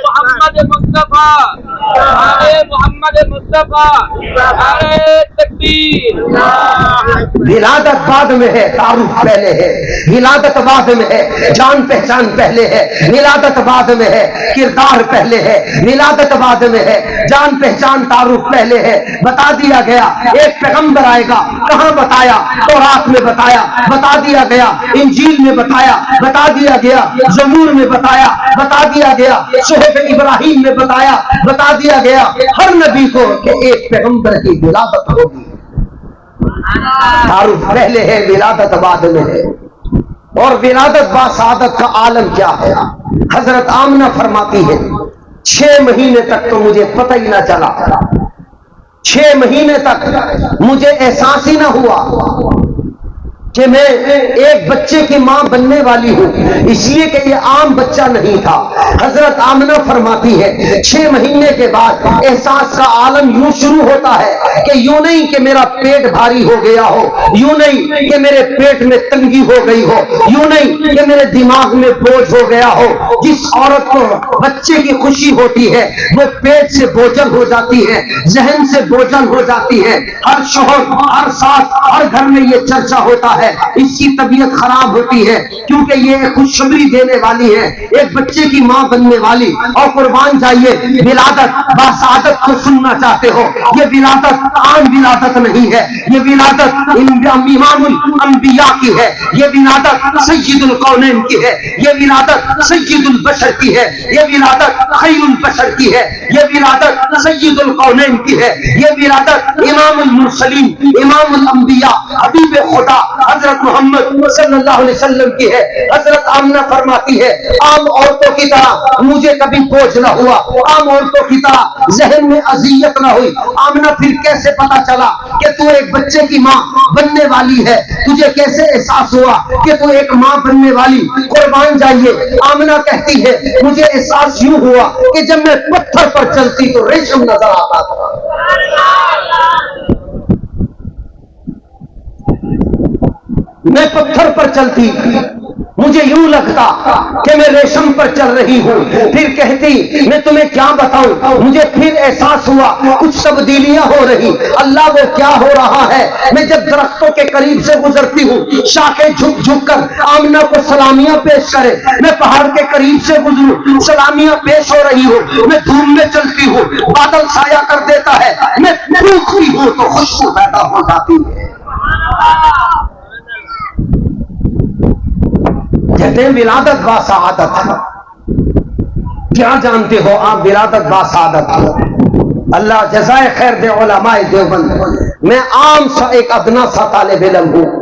محمد مصطفیٰ، محمد مصطفیٰ، تکبیر۔ ولادت بعد میں ہے، تعارف پہلے ہے۔ ولادت بعد میں ہے، جان پہچان پہلے ہے۔ ولادت بعد میں ہے، کردار پہلے ہے۔ ولادت بعد میں ہے، جان پہچان تعارف پہلے ہے۔ بتا دیا گیا ایک پیغمبر آئے گا، کہاں بتایا؟ تورات میں بتایا، بتا دیا گیا انجیل میں بتایا، بتا دیا گیا زبور میں بتایا، بتا دیا گیا صحف ابراہیم میں بتایا، بتا دیا گیا ہر نبی کو کہ ایک پیغمبر کی ولادت ہوگی۔ تعارف پہلے ہے، ولادت بعد میں ہے۔ اور ولادت با سعادت کا عالم کیا ہے؟ حضرت آمنہ فرماتی ہے 6 مہینے تک تو مجھے پتہ ہی نہ چلا، 6 مہینے تک مجھے احساس ہی نہ ہوا کہ میں ایک بچے کی ماں بننے والی ہوں، اس لیے کہ یہ عام بچہ نہیں تھا۔ حضرت آمنہ فرماتی ہے 6 مہینے کے بعد احساس کا عالم یوں شروع ہوتا ہے کہ یوں نہیں کہ میرا پیٹ بھاری ہو گیا ہو، یوں نہیں کہ میرے پیٹ میں تنگی ہو گئی ہو، یوں نہیں کہ میرے دماغ میں بوجھ ہو گیا ہو۔ جس عورت کو بچے کی خوشی ہوتی ہے وہ پیٹ سے بوجھل ہو جاتی ہے، ذہن سے بوجھل ہو جاتی ہے۔ ہر شوہر، ہر ساس، ہر گھر میں یہ چرچا ہوتا ہے ہے اس کی طبیعت خراب ہوتی ہے، کیونکہ یہ خوشخبری دینے والی ہے، ایک بچے کی ماں بننے والی، اور قربان جائیے ولادت باسعادت کو سننا چاہتے ہو، یہ ولادت عام ولادت نہیں ہے، یہ ولادت امام الانبیاء کی ہے، یہ ولادت سید القونین کی ہے، یہ ولادت سید البشر کی ہے، یہ ولادت خیر البشر کی ہے، یہ ولادت سید القونین کی ہے، یہ ولادت امام المرسلین امام الانبیاء حبیب خدا حضرت محمد صلی اللہ علیہ وسلم کی ہے۔ حضرت آمنہ فرماتی ہے عام عورتوں کی طرح مجھے کبھی بوجھ نہ ہوا، عام عورتوں کی طرح ذہن میں اذیت نہ ہوئی۔ آمنہ پھر کیسے پتا چلا کہ تو ایک بچے کی ماں بننے والی ہے؟ تجھے کیسے احساس ہوا کہ تو ایک ماں بننے والی؟ قربان جائیے آمنہ کہتی ہے مجھے احساس یوں ہوا کہ جب میں پتھر پر چلتی تو ریشم نظر آتا تھا۔ میں پتھر پر چلتی مجھے یوں لگتا کہ میں ریشم پر چل رہی ہوں۔ پھر کہتی میں تمہیں کیا بتاؤں، مجھے پھر احساس ہوا کچھ تبدیلیاں ہو رہی۔ اللہ وہ کیا ہو رہا ہے، میں جب درختوں کے قریب سے گزرتی ہوں شاخیں جھک جھک کر آمنہ کو سلامیاں پیش کرے، میں پہاڑ کے قریب سے گزروں سلامیاں پیش ہو رہی ہوں، میں دھوم میں چلتی ہوں بادل سایہ کر دیتا ہے، میں پھونکتی ہوں تو خوشبو پیدا ہو جاتی ہے۔ کہتے ہیں ولادت باسعادت ہے۔ کیا جانتے ہو آپ ولادت باسعادت؟ اللہ جزائے خیر دے علماء دیوبند۔ میں عام سا ایک ادنا سا طالب علم ہوں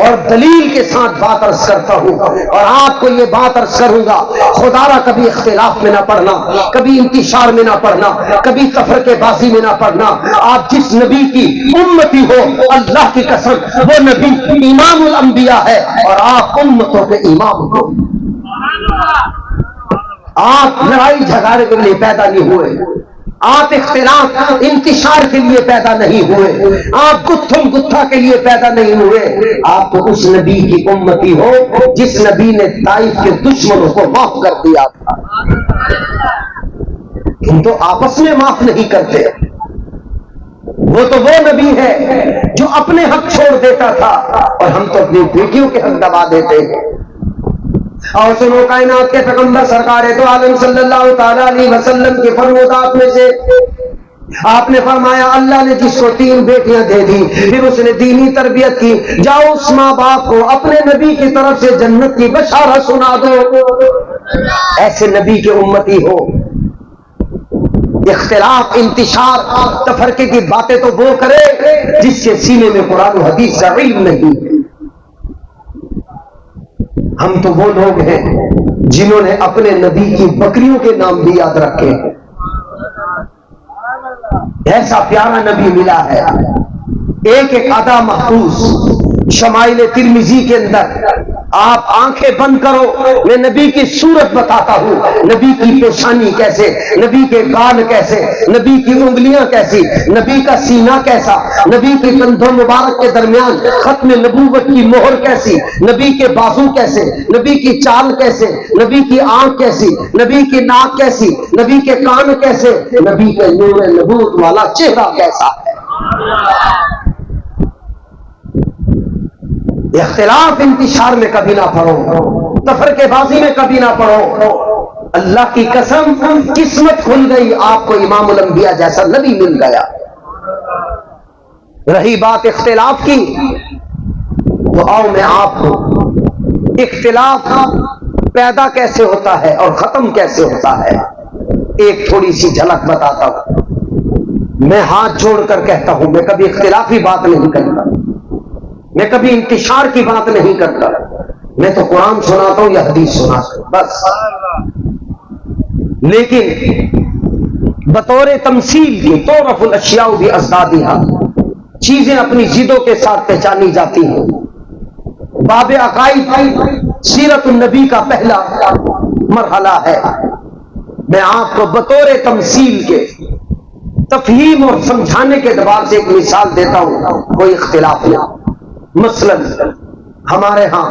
اور دلیل کے ساتھ بات عرض کرتا ہوں، اور آپ کو یہ بات عرض کروں گا خدا را کبھی اختلاف میں نہ پڑھنا، کبھی انتشار میں نہ پڑھنا، کبھی تفرقے بازی میں نہ پڑھنا۔ آپ جس نبی کی امتی ہو اللہ کی قسم وہ نبی امام الانبیاء ہے اور آپ امتوں کے امام ہو۔ آپ لڑائی جھگڑے کے لیے پیدا نہیں ہوئے، آپ اختلاف انتشار کے لیے پیدا نہیں ہوئے، آپ گتھم گتھا کے لیے پیدا نہیں ہوئے، آپ تو اس نبی کی امتی ہو جس نبی نے طائف کے دشمنوں کو معاف کر دیا تھا۔ ہم تو آپس میں معاف نہیں کرتے، وہ تو وہ نبی ہے جو اپنے حق چھوڑ دیتا تھا اور ہم تو اپنی بیٹیوں کے حق دبا دیتے ہیں۔ اور سنو کائنات کے پیغمبر سرکار تو عالم صلی اللہ تعالی علیہ وسلم کے فرمودات میں سے آپ نے فرمایا اللہ نے جس کو 3 بیٹیاں دے دی پھر اس نے دینی تربیت کی، جاؤ اس ماں باپ کو اپنے نبی کی طرف سے جنت کی بشارت سنا دو۔ ایسے نبی کے امتی ہو۔ اختلاف انتشار تفرقے کی باتیں تو وہ کرے جس کے سینے میں قرآن و حدیث کا علم نہیں۔ ہم تو وہ لوگ ہیں جنہوں نے اپنے نبی کی بکریوں کے نام بھی یاد رکھے ہیں۔ ایسا پیارا نبی ملا ہے، ایک ایک ادا محفوظ۔ شمائل ترمذی کے اندر آپ آنکھیں بند کرو میں نبی کی صورت بتاتا ہوں، نبی کی پیشانی کیسے، نبی کے گال کیسے، نبی کی انگلیاں کیسی، نبی کا سینہ کیسا، نبی کے کندھوں مبارک کے درمیان ختم نبوت کی مہر کیسی، نبی کے بازو کیسے، نبی کی چال کیسے، نبی کی آنکھ کیسی، نبی کی ناک کیسی، نبی کے کان کیسے، نبی کے نور نبوت والا چہرہ کیسا ہے۔ اختلاف انتشار میں کبھی نہ پڑھو، تفرقے بازی میں کبھی نہ پڑھو۔ اللہ کی قسم قسمت کھل گئی، آپ کو امام الانبیاء جیسا نبی مل گیا۔ رہی بات اختلاف کی تو آؤ میں آپ کو اختلاف پیدا کیسے ہوتا ہے اور ختم کیسے ہوتا ہے ایک تھوڑی سی جھلک بتاتا ہوں۔ میں ہاتھ جوڑ کر کہتا ہوں میں کبھی اختلافی بات نہیں کرتا، میں کبھی انتشار کی بات نہیں کرتا، میں تو قرآن سناتا ہوں یا حدیث سناتا ہوں بس۔ لیکن بطور تمثیل کی تعرف الاشیاء بازدادہا، چیزیں اپنی ضدوں کے ساتھ پہچانی جاتی ہیں۔ باب عقائد سیرت النبی کا پہلا مرحلہ ہے۔ میں آپ کو بطور تمثیل کے تفہیم اور سمجھانے کے اعتبار سے ایک مثال دیتا ہوں، کوئی اختلاف نہیں۔ مثلا ہمارے ہاں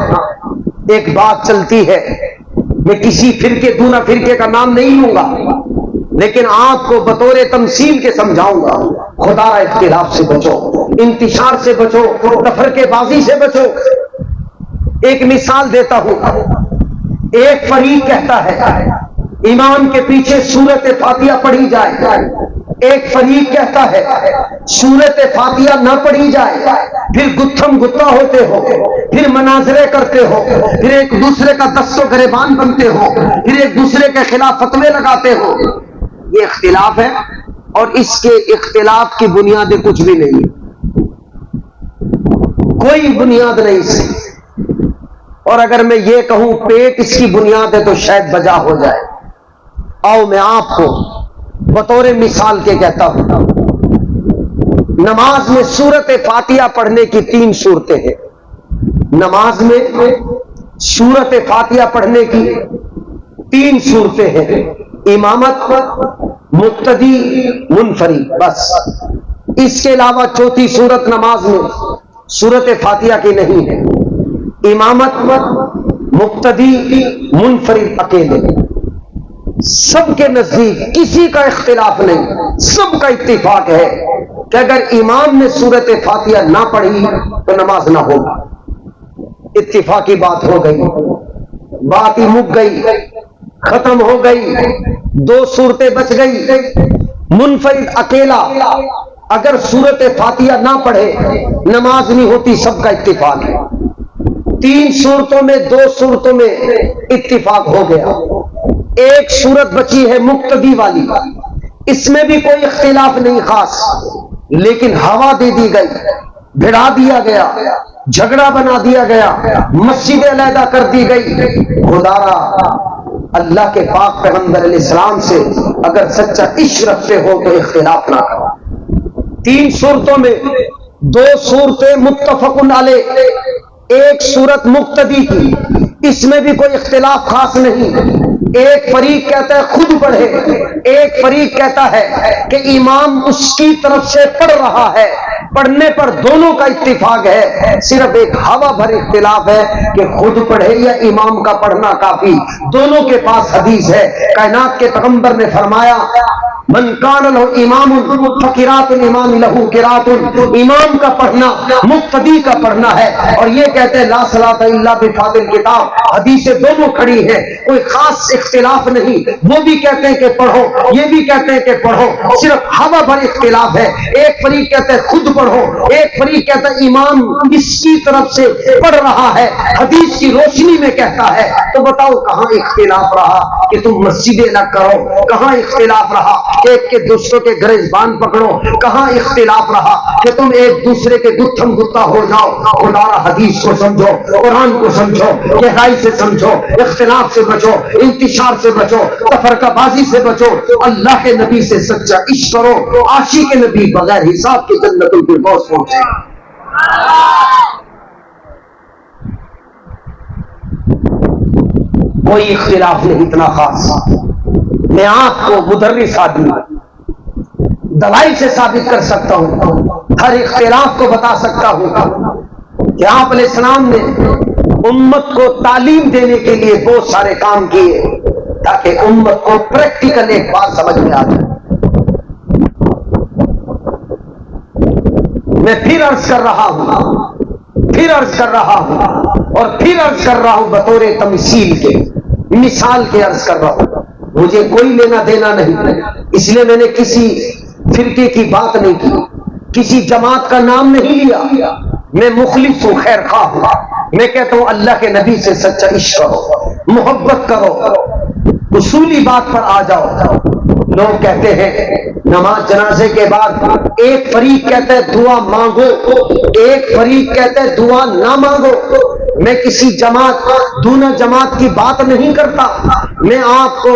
ایک بات چلتی ہے، میں کسی فرقے دونا فرقے کا نام نہیں لوں گا لیکن آپ کو بطور تمثیل کے سمجھاؤں گا، خدا را اختلاف سے بچو، انتشار سے بچو، تفرقے بازی سے بچو۔ ایک مثال دیتا ہوں. ایک فریق کہتا ہے امام کے پیچھے سورت فاتحہ پڑھی جائے، ایک فریق کہتا ہے سورت فاتحہ نہ پڑھی جائے، پھر گتھم گتا ہوتے ہو، پھر مناظرے کرتے ہو، پھر ایک دوسرے کا دست و گریبان بنتے ہو، پھر ایک دوسرے کے خلاف فتوے لگاتے ہو. یہ اختلاف ہے اور اس کے اختلاف کی بنیادیں کچھ بھی نہیں، کوئی بنیاد نہیں سے. اور اگر میں یہ کہوں پیٹ اس کی بنیاد ہے تو شاید بجا ہو جائے. آؤ میں آپ کو بطور مثال کے کہتا ہوں، نماز میں سورت فاتحہ پڑھنے کی 3 صورتیں ہیں. نماز میں سورت فاتحہ پڑھنے کی 3 صورتیں ہیں: امامت، مقتدی، منفرد. بس اس کے علاوہ چوتھی صورت نماز میں سورت فاتحہ کی نہیں ہے. امامت، مقتدی، منفرد، اکیلے. سب کے نزدیک کسی کا اختلاف نہیں، سب کا اتفاق ہے کہ اگر امام نے سورت فاتحہ نہ پڑھی تو نماز نہ ہوگی. اتفاقی بات ہو گئی، بات ہی مک گئی، ختم ہو گئی. 2 صورتیں بچ گئی. منفرد اکیلا اگر سورت فاتحہ نہ پڑھے نماز نہیں ہوتی، سب کا اتفاق ہے. 3 صورتوں میں 2 صورتوں میں اتفاق ہو گیا. ایک صورت بچی ہے مقتدی والی، اس میں بھی کوئی اختلاف نہیں خاص، لیکن ہوا دے دی گئی، بھڑا دیا گیا، جھگڑا بنا دیا گیا، مسجدیں علیحدہ کر دی گئی. خدارا اللہ کے پاک پیغمبر علیہ السلام سے اگر سچا عشق رکھتے ہو تو اختلاف نہ کرو. 3 صورتوں میں 2 صورتیں متفق علیہ، ایک صورت مقتدی کی، اس میں بھی کوئی اختلاف خاص نہیں. ایک فریق کہتا ہے خود پڑھے، ایک فریق کہتا ہے کہ امام اس کی طرف سے پڑھ رہا ہے. پڑھنے پر دونوں کا اتفاق ہے، صرف ایک ہوا بھر اختلاف ہے کہ خود پڑھے یا امام کا پڑھنا کافی. دونوں کے پاس حدیث ہے. کائنات کے پیغمبر نے فرمایا من کان لہ امام فقرات الامام لہ قرات. امام کا پڑھنا مقتدی کا پڑھنا ہے. اور یہ کہتے ہیں لا صلاۃ الا بفاتح الکتاب. حدیثیں دونوں کھڑی ہیں، کوئی خاص اختلاف نہیں. وہ بھی کہتے ہیں کہ پڑھو، یہ بھی کہتے ہیں کہ پڑھو، صرف ہوا بھر اختلاف ہے. ایک فریق کہتا ہے خود پڑھو، ایک فریق کہتا ہے امام اس کی طرف سے پڑھ رہا ہے، حدیث کی روشنی میں کہتا ہے. تو بتاؤ کہاں اختلاف رہا کہ تم مسجدیں الگ کرو؟ کہاں اختلاف رہا کہ ایک کے دوسروں کے گریبان پکڑو؟ کہاں اختلاف رہا کہ تم ایک دوسرے کے گتھم گتا ہو جاؤ؟ خدارا حدیث کو سمجھو، قرآن کو سمجھو، گہرائی سے سمجھو، اختلاف سے بچو، انتشار سے بچو، تفرقہ بازی سے بچو. اللہ کے نبی سے سچا عشق کرو. عاشق نبی بغیر حساب کے جنت الفردوس پہنچے. کوئی اختلاف نہیں اتنا خاص. میں آپ کو مدرس آدمی دلائل سے ثابت کر سکتا ہوں، ہر اختلاف کو بتا سکتا ہوں کہ آپ علیہ السلام نے امت کو تعلیم دینے کے لیے بہت سارے کام کیے تاکہ امت کو پریکٹیکل ایک بات سمجھ میں آ جائے. میں پھر عرض کر رہا ہوں، پھر عرض کر رہا ہوں اور پھر عرض کر رہا ہوں، بطور تمثیل کے، مثال کے عرض کر رہا ہوں. مجھے کوئی لینا دینا نہیں، اس لیے میں نے کسی فرقے کی بات نہیں کی، کسی جماعت کا نام نہیں لیا. میں مخلص ہوں، خیر خواہ ہوں. میں کہتا ہوں اللہ کے نبی سے سچا عشق کرو، محبت کرو. اصولی بات پر آ جاؤ. لوگ کہتے ہیں نماز جنازے کے بعد ایک فریق کہتا ہے دعا مانگو، ایک فریق کہتا ہے دعا نہ مانگو. میں کسی جماعت دونوں جماعت کی بات نہیں کرتا، میں آپ کو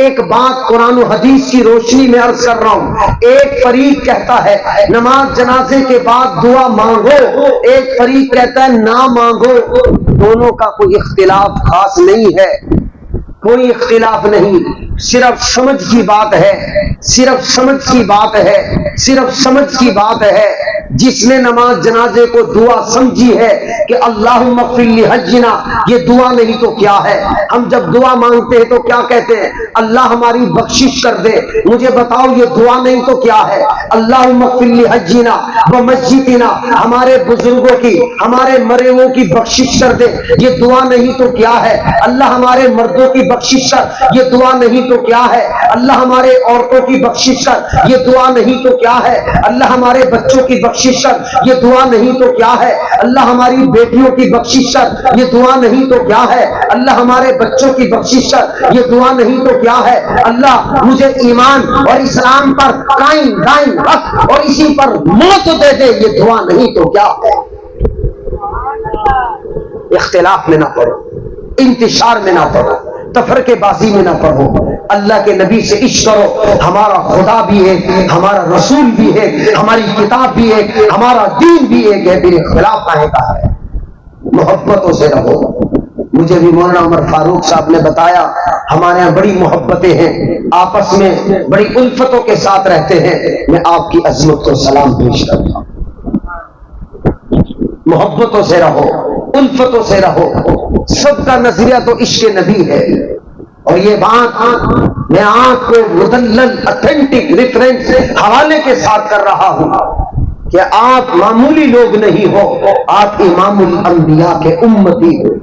ایک بات قرآن و حدیث کی روشنی میں عرض کر رہا ہوں. ایک فریق کہتا ہے نماز جنازے کے بعد دعا مانگو، ایک فریق کہتا ہے نہ مانگو. دونوں کا کوئی اختلاف خاص نہیں ہے، کوئی اختلاف نہیں. صرف سمجھ کی بات ہے، صرف سمجھ کی بات ہے، صرف سمجھ کی بات ہے. جس نے نماز جنازے کو دعا سمجھی ہے کہ اللہم اغفر لحجنا، یہ دعا نہیں تو کیا ہے؟ ہم جب دعا مانگتے ہیں تو کیا کہتے ہیں؟ اللہ ہماری بخشش کر دے۔ مجھے بتاؤ یہ دعا نہیں تو کیا ہے؟ اللہم اغفر لحجنا ومسجدنا، ہمارے بزرگوں کی، ہمارے مرے ہوئے کی بخشش کر دے، یہ دعا نہیں تو کیا ہے؟ اللہ ہمارے مردوں کی بخشش کر، یہ دعا نہیں تو کیا ہے؟ اللہ ہمارے عورتوں کی بخشش کر، یہ دعا نہیں تو کیا ہے؟ اللہ ہمارے بچوں کی بخشش کر، یہ دعا نہیں تو کیا ہے؟ اللہ ہماری بیٹیوں کی بخشش کر، یہ دعا نہیں تو کیا ہے؟ اللہ ہمارے بچوں کی بخشش کر، یہ دعا نہیں تو کیا ہے؟ اللہ مجھے ایمان اور اسلام پر قائم دائم رکھ اور اسی پر موت دے دے، یہ دعا نہیں تو کیا ہے؟ اختلاف میں نہ پڑھو، انتشار میں نہ پڑھو، تفرقے بازی میں نہ پڑھو، اللہ کے نبی سے عشق کرو۔ ہمارا خدا بھی ایک، ہمارا رسول بھی ایک، ہماری کتاب بھی ایک، ہمارا دین بھی ایک ہے، پھر اختلاف کہے کا ہے؟ محبتوں سے رہو۔ مجھے بھی مولانا عمر فاروق صاحب نے بتایا ہمارے یہاں بڑی محبتیں ہیں، آپس میں بڑی الفتوں کے ساتھ رہتے ہیں۔ میں آپ کی عظمت کو سلام پیش کرتا ہوں۔ محبتوں سے رہو، الفتوں سے رہو، سب کا نظریہ تو عشق نبی ہے۔ اور یہ بات میں آپ کو مدلل اتھینٹک ریفرنس حوالے کے ساتھ کر رہا ہوں کہ آپ معمولی لوگ نہیں ہو، آپ امام الانبیاء کے امتی ہو۔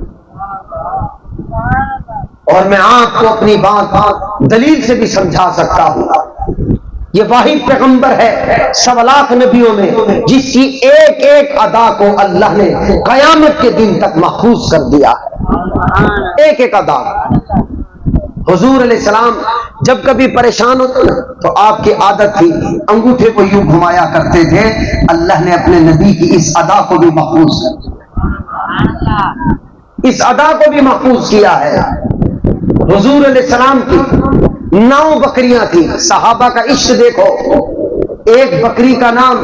اور میں آپ کو اپنی بات دلیل سے بھی سمجھا سکتا ہوں۔ یہ واحد پیغمبر ہے 1.25 لاکھ نبیوں میں جس کی ایک ایک ادا کو اللہ نے قیامت کے دن تک محفوظ کر دیا ہے، ایک ایک ادا۔ حضور علیہ السلام جب کبھی پریشان ہوتے تو آپ کی عادت تھی انگوٹھے کو یوں گھمایا کرتے تھے، اللہ نے اپنے نبی کی اس ادا کو بھی محفوظ کر دیا، اس ادا کو بھی محفوظ کیا ہے۔ حضور علیہ السلام کی 9 بکریاں تھی، صحابہ کا عشق دیکھو، ایک بکری کا نام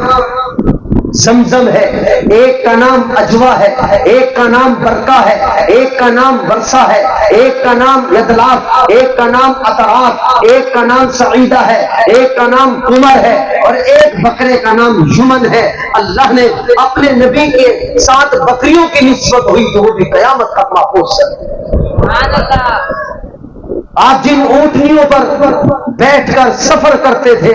زمزم ہے، ایک کا نام اجوا ہے، ایک کا نام برکا ہے، ایک کا نام ورثہ ہے، ایک کا نام یدلاف، ایک کا نام اطراف، ایک کا نام سعیدہ ہے، ایک کا نام عمر ہے، اور ایک بکرے کا نام یمن ہے۔ اللہ نے اپنے نبی کے ساتھ بکریوں کی نسبت ہوئی تو وہ بھی قیامت تک محفوظ کر۔ آپ جن اونٹنیوں پر بیٹھ کر سفر کرتے تھے،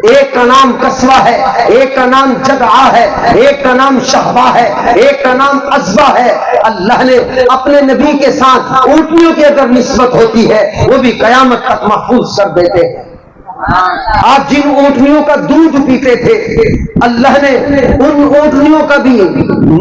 ایک کا نام قصوہ ہے، ایک کا نام جدعہ ہے، ایک کا نام شہبہ ہے، ایک کا نام عزبہ ہے۔ اللہ نے اپنے نبی کے ساتھ اونٹنیوں کی اگر نسبت ہوتی ہے وہ بھی قیامت تک محفوظ کر دیتے ہیں۔ آپ جن اونٹنیوں کا دودھ پیتے تھے اللہ نے ان اونٹنیوں کا بھی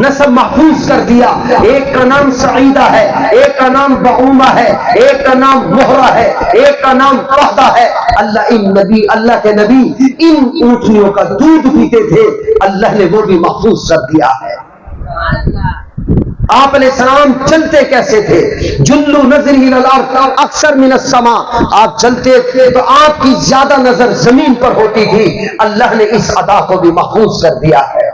نسب محفوظ کر دیا، ایک کا نام سعیدہ ہے، ایک کا نام بعومہ ہے، ایک کا نام مہرہ ہے، ایک کا نام قحطہ ہے۔ اللہ کے نبی ان اونٹنیوں کا دودھ پیتے تھے، اللہ نے وہ بھی محفوظ کر دیا ہے۔ آپ علیہ السلام چلتے کیسے تھے؟ جلو نظر ہی اکثر من السماء، آپ چلتے تھے تو آپ کی زیادہ نظر زمین پر ہوتی تھی، اللہ نے اس ادا کو بھی محفوظ کر دیا ہے۔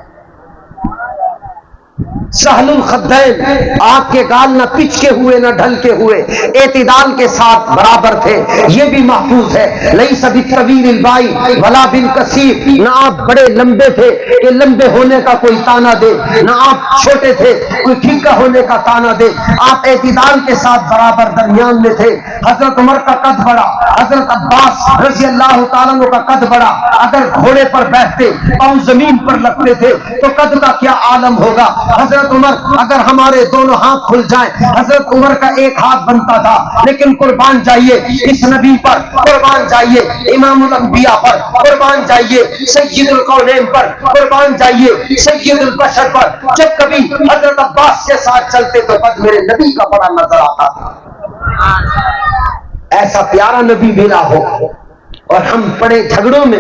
سہل الخدین، آپ کے گال نہ پچکے ہوئے نہ ڈھلکے ہوئے، اعتدال کے ساتھ برابر تھے، یہ بھی محفوظ ہے۔ لیس بالطویل البائی ولا بالقصیر، نہ آپ بڑے لمبے تھے کہ لمبے ہونے کا کوئی تانا دے، نہ آپ چھوٹے تھے کوئی ٹھیکا ہونے کا تانا دے، آپ اعتدال کے ساتھ برابر درمیان میں تھے۔ حضرت عمر کا قد بڑا، حضرت عباس رضی اللہ تعالیٰ عنہ کا قد بڑا، اگر گھوڑے پر بیٹھتے پاؤں زمین پر لگتے تھے تو قد کا کیا عالم ہوگا۔ حضرت عمر اگر ہمارے دونوں ہاتھ کھل جائیں، حضرت عمر کا ایک ہاتھ بنتا تھا، لیکن قربان جائیے اس نبی پر، قربان جائیے امام الانبیاء پر، قربان جائیے سید القونین پر، قربان جائیے سید البشر پر۔ جب کبھی حضرت عباس کے ساتھ چلتے تو قد میرے نبی کا بڑا نظر آتا تھا۔ ایسا پیارا نبی ملا ہو اور ہم پڑے جھگڑوں میں،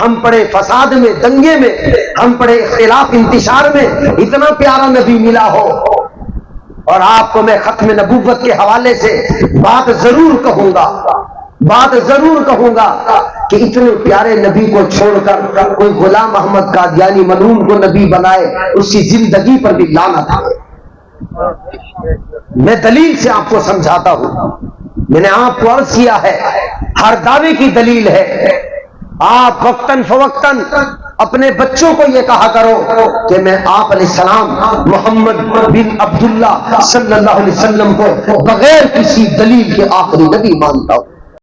ہم پڑے فساد میں، دنگے میں، ہم پڑے اختلاف انتشار میں، اتنا پیارا نبی ملا ہو۔ اور آپ کو میں ختم نبوت کے حوالے سے بات ضرور کہوں گا کہ اتنے پیارے نبی کو چھوڑ کر کوئی غلام احمد قادیانی ملعون کو نبی بنائے، اس کی زندگی پر بھی لعنت ہے۔ میں دلیل سے آپ کو سمجھاتا ہوں، میں نے آپ کو عرض کیا ہے ہر دعوے کی دلیل ہے۔ آپ وقتاً فوقتاً اپنے بچوں کو یہ کہا کرو کہ میں آپ علیہ السلام محمد بن عبداللہ صلی اللہ علیہ وسلم کو بغیر کسی دلیل کے آخری نبی مانتا ہوں۔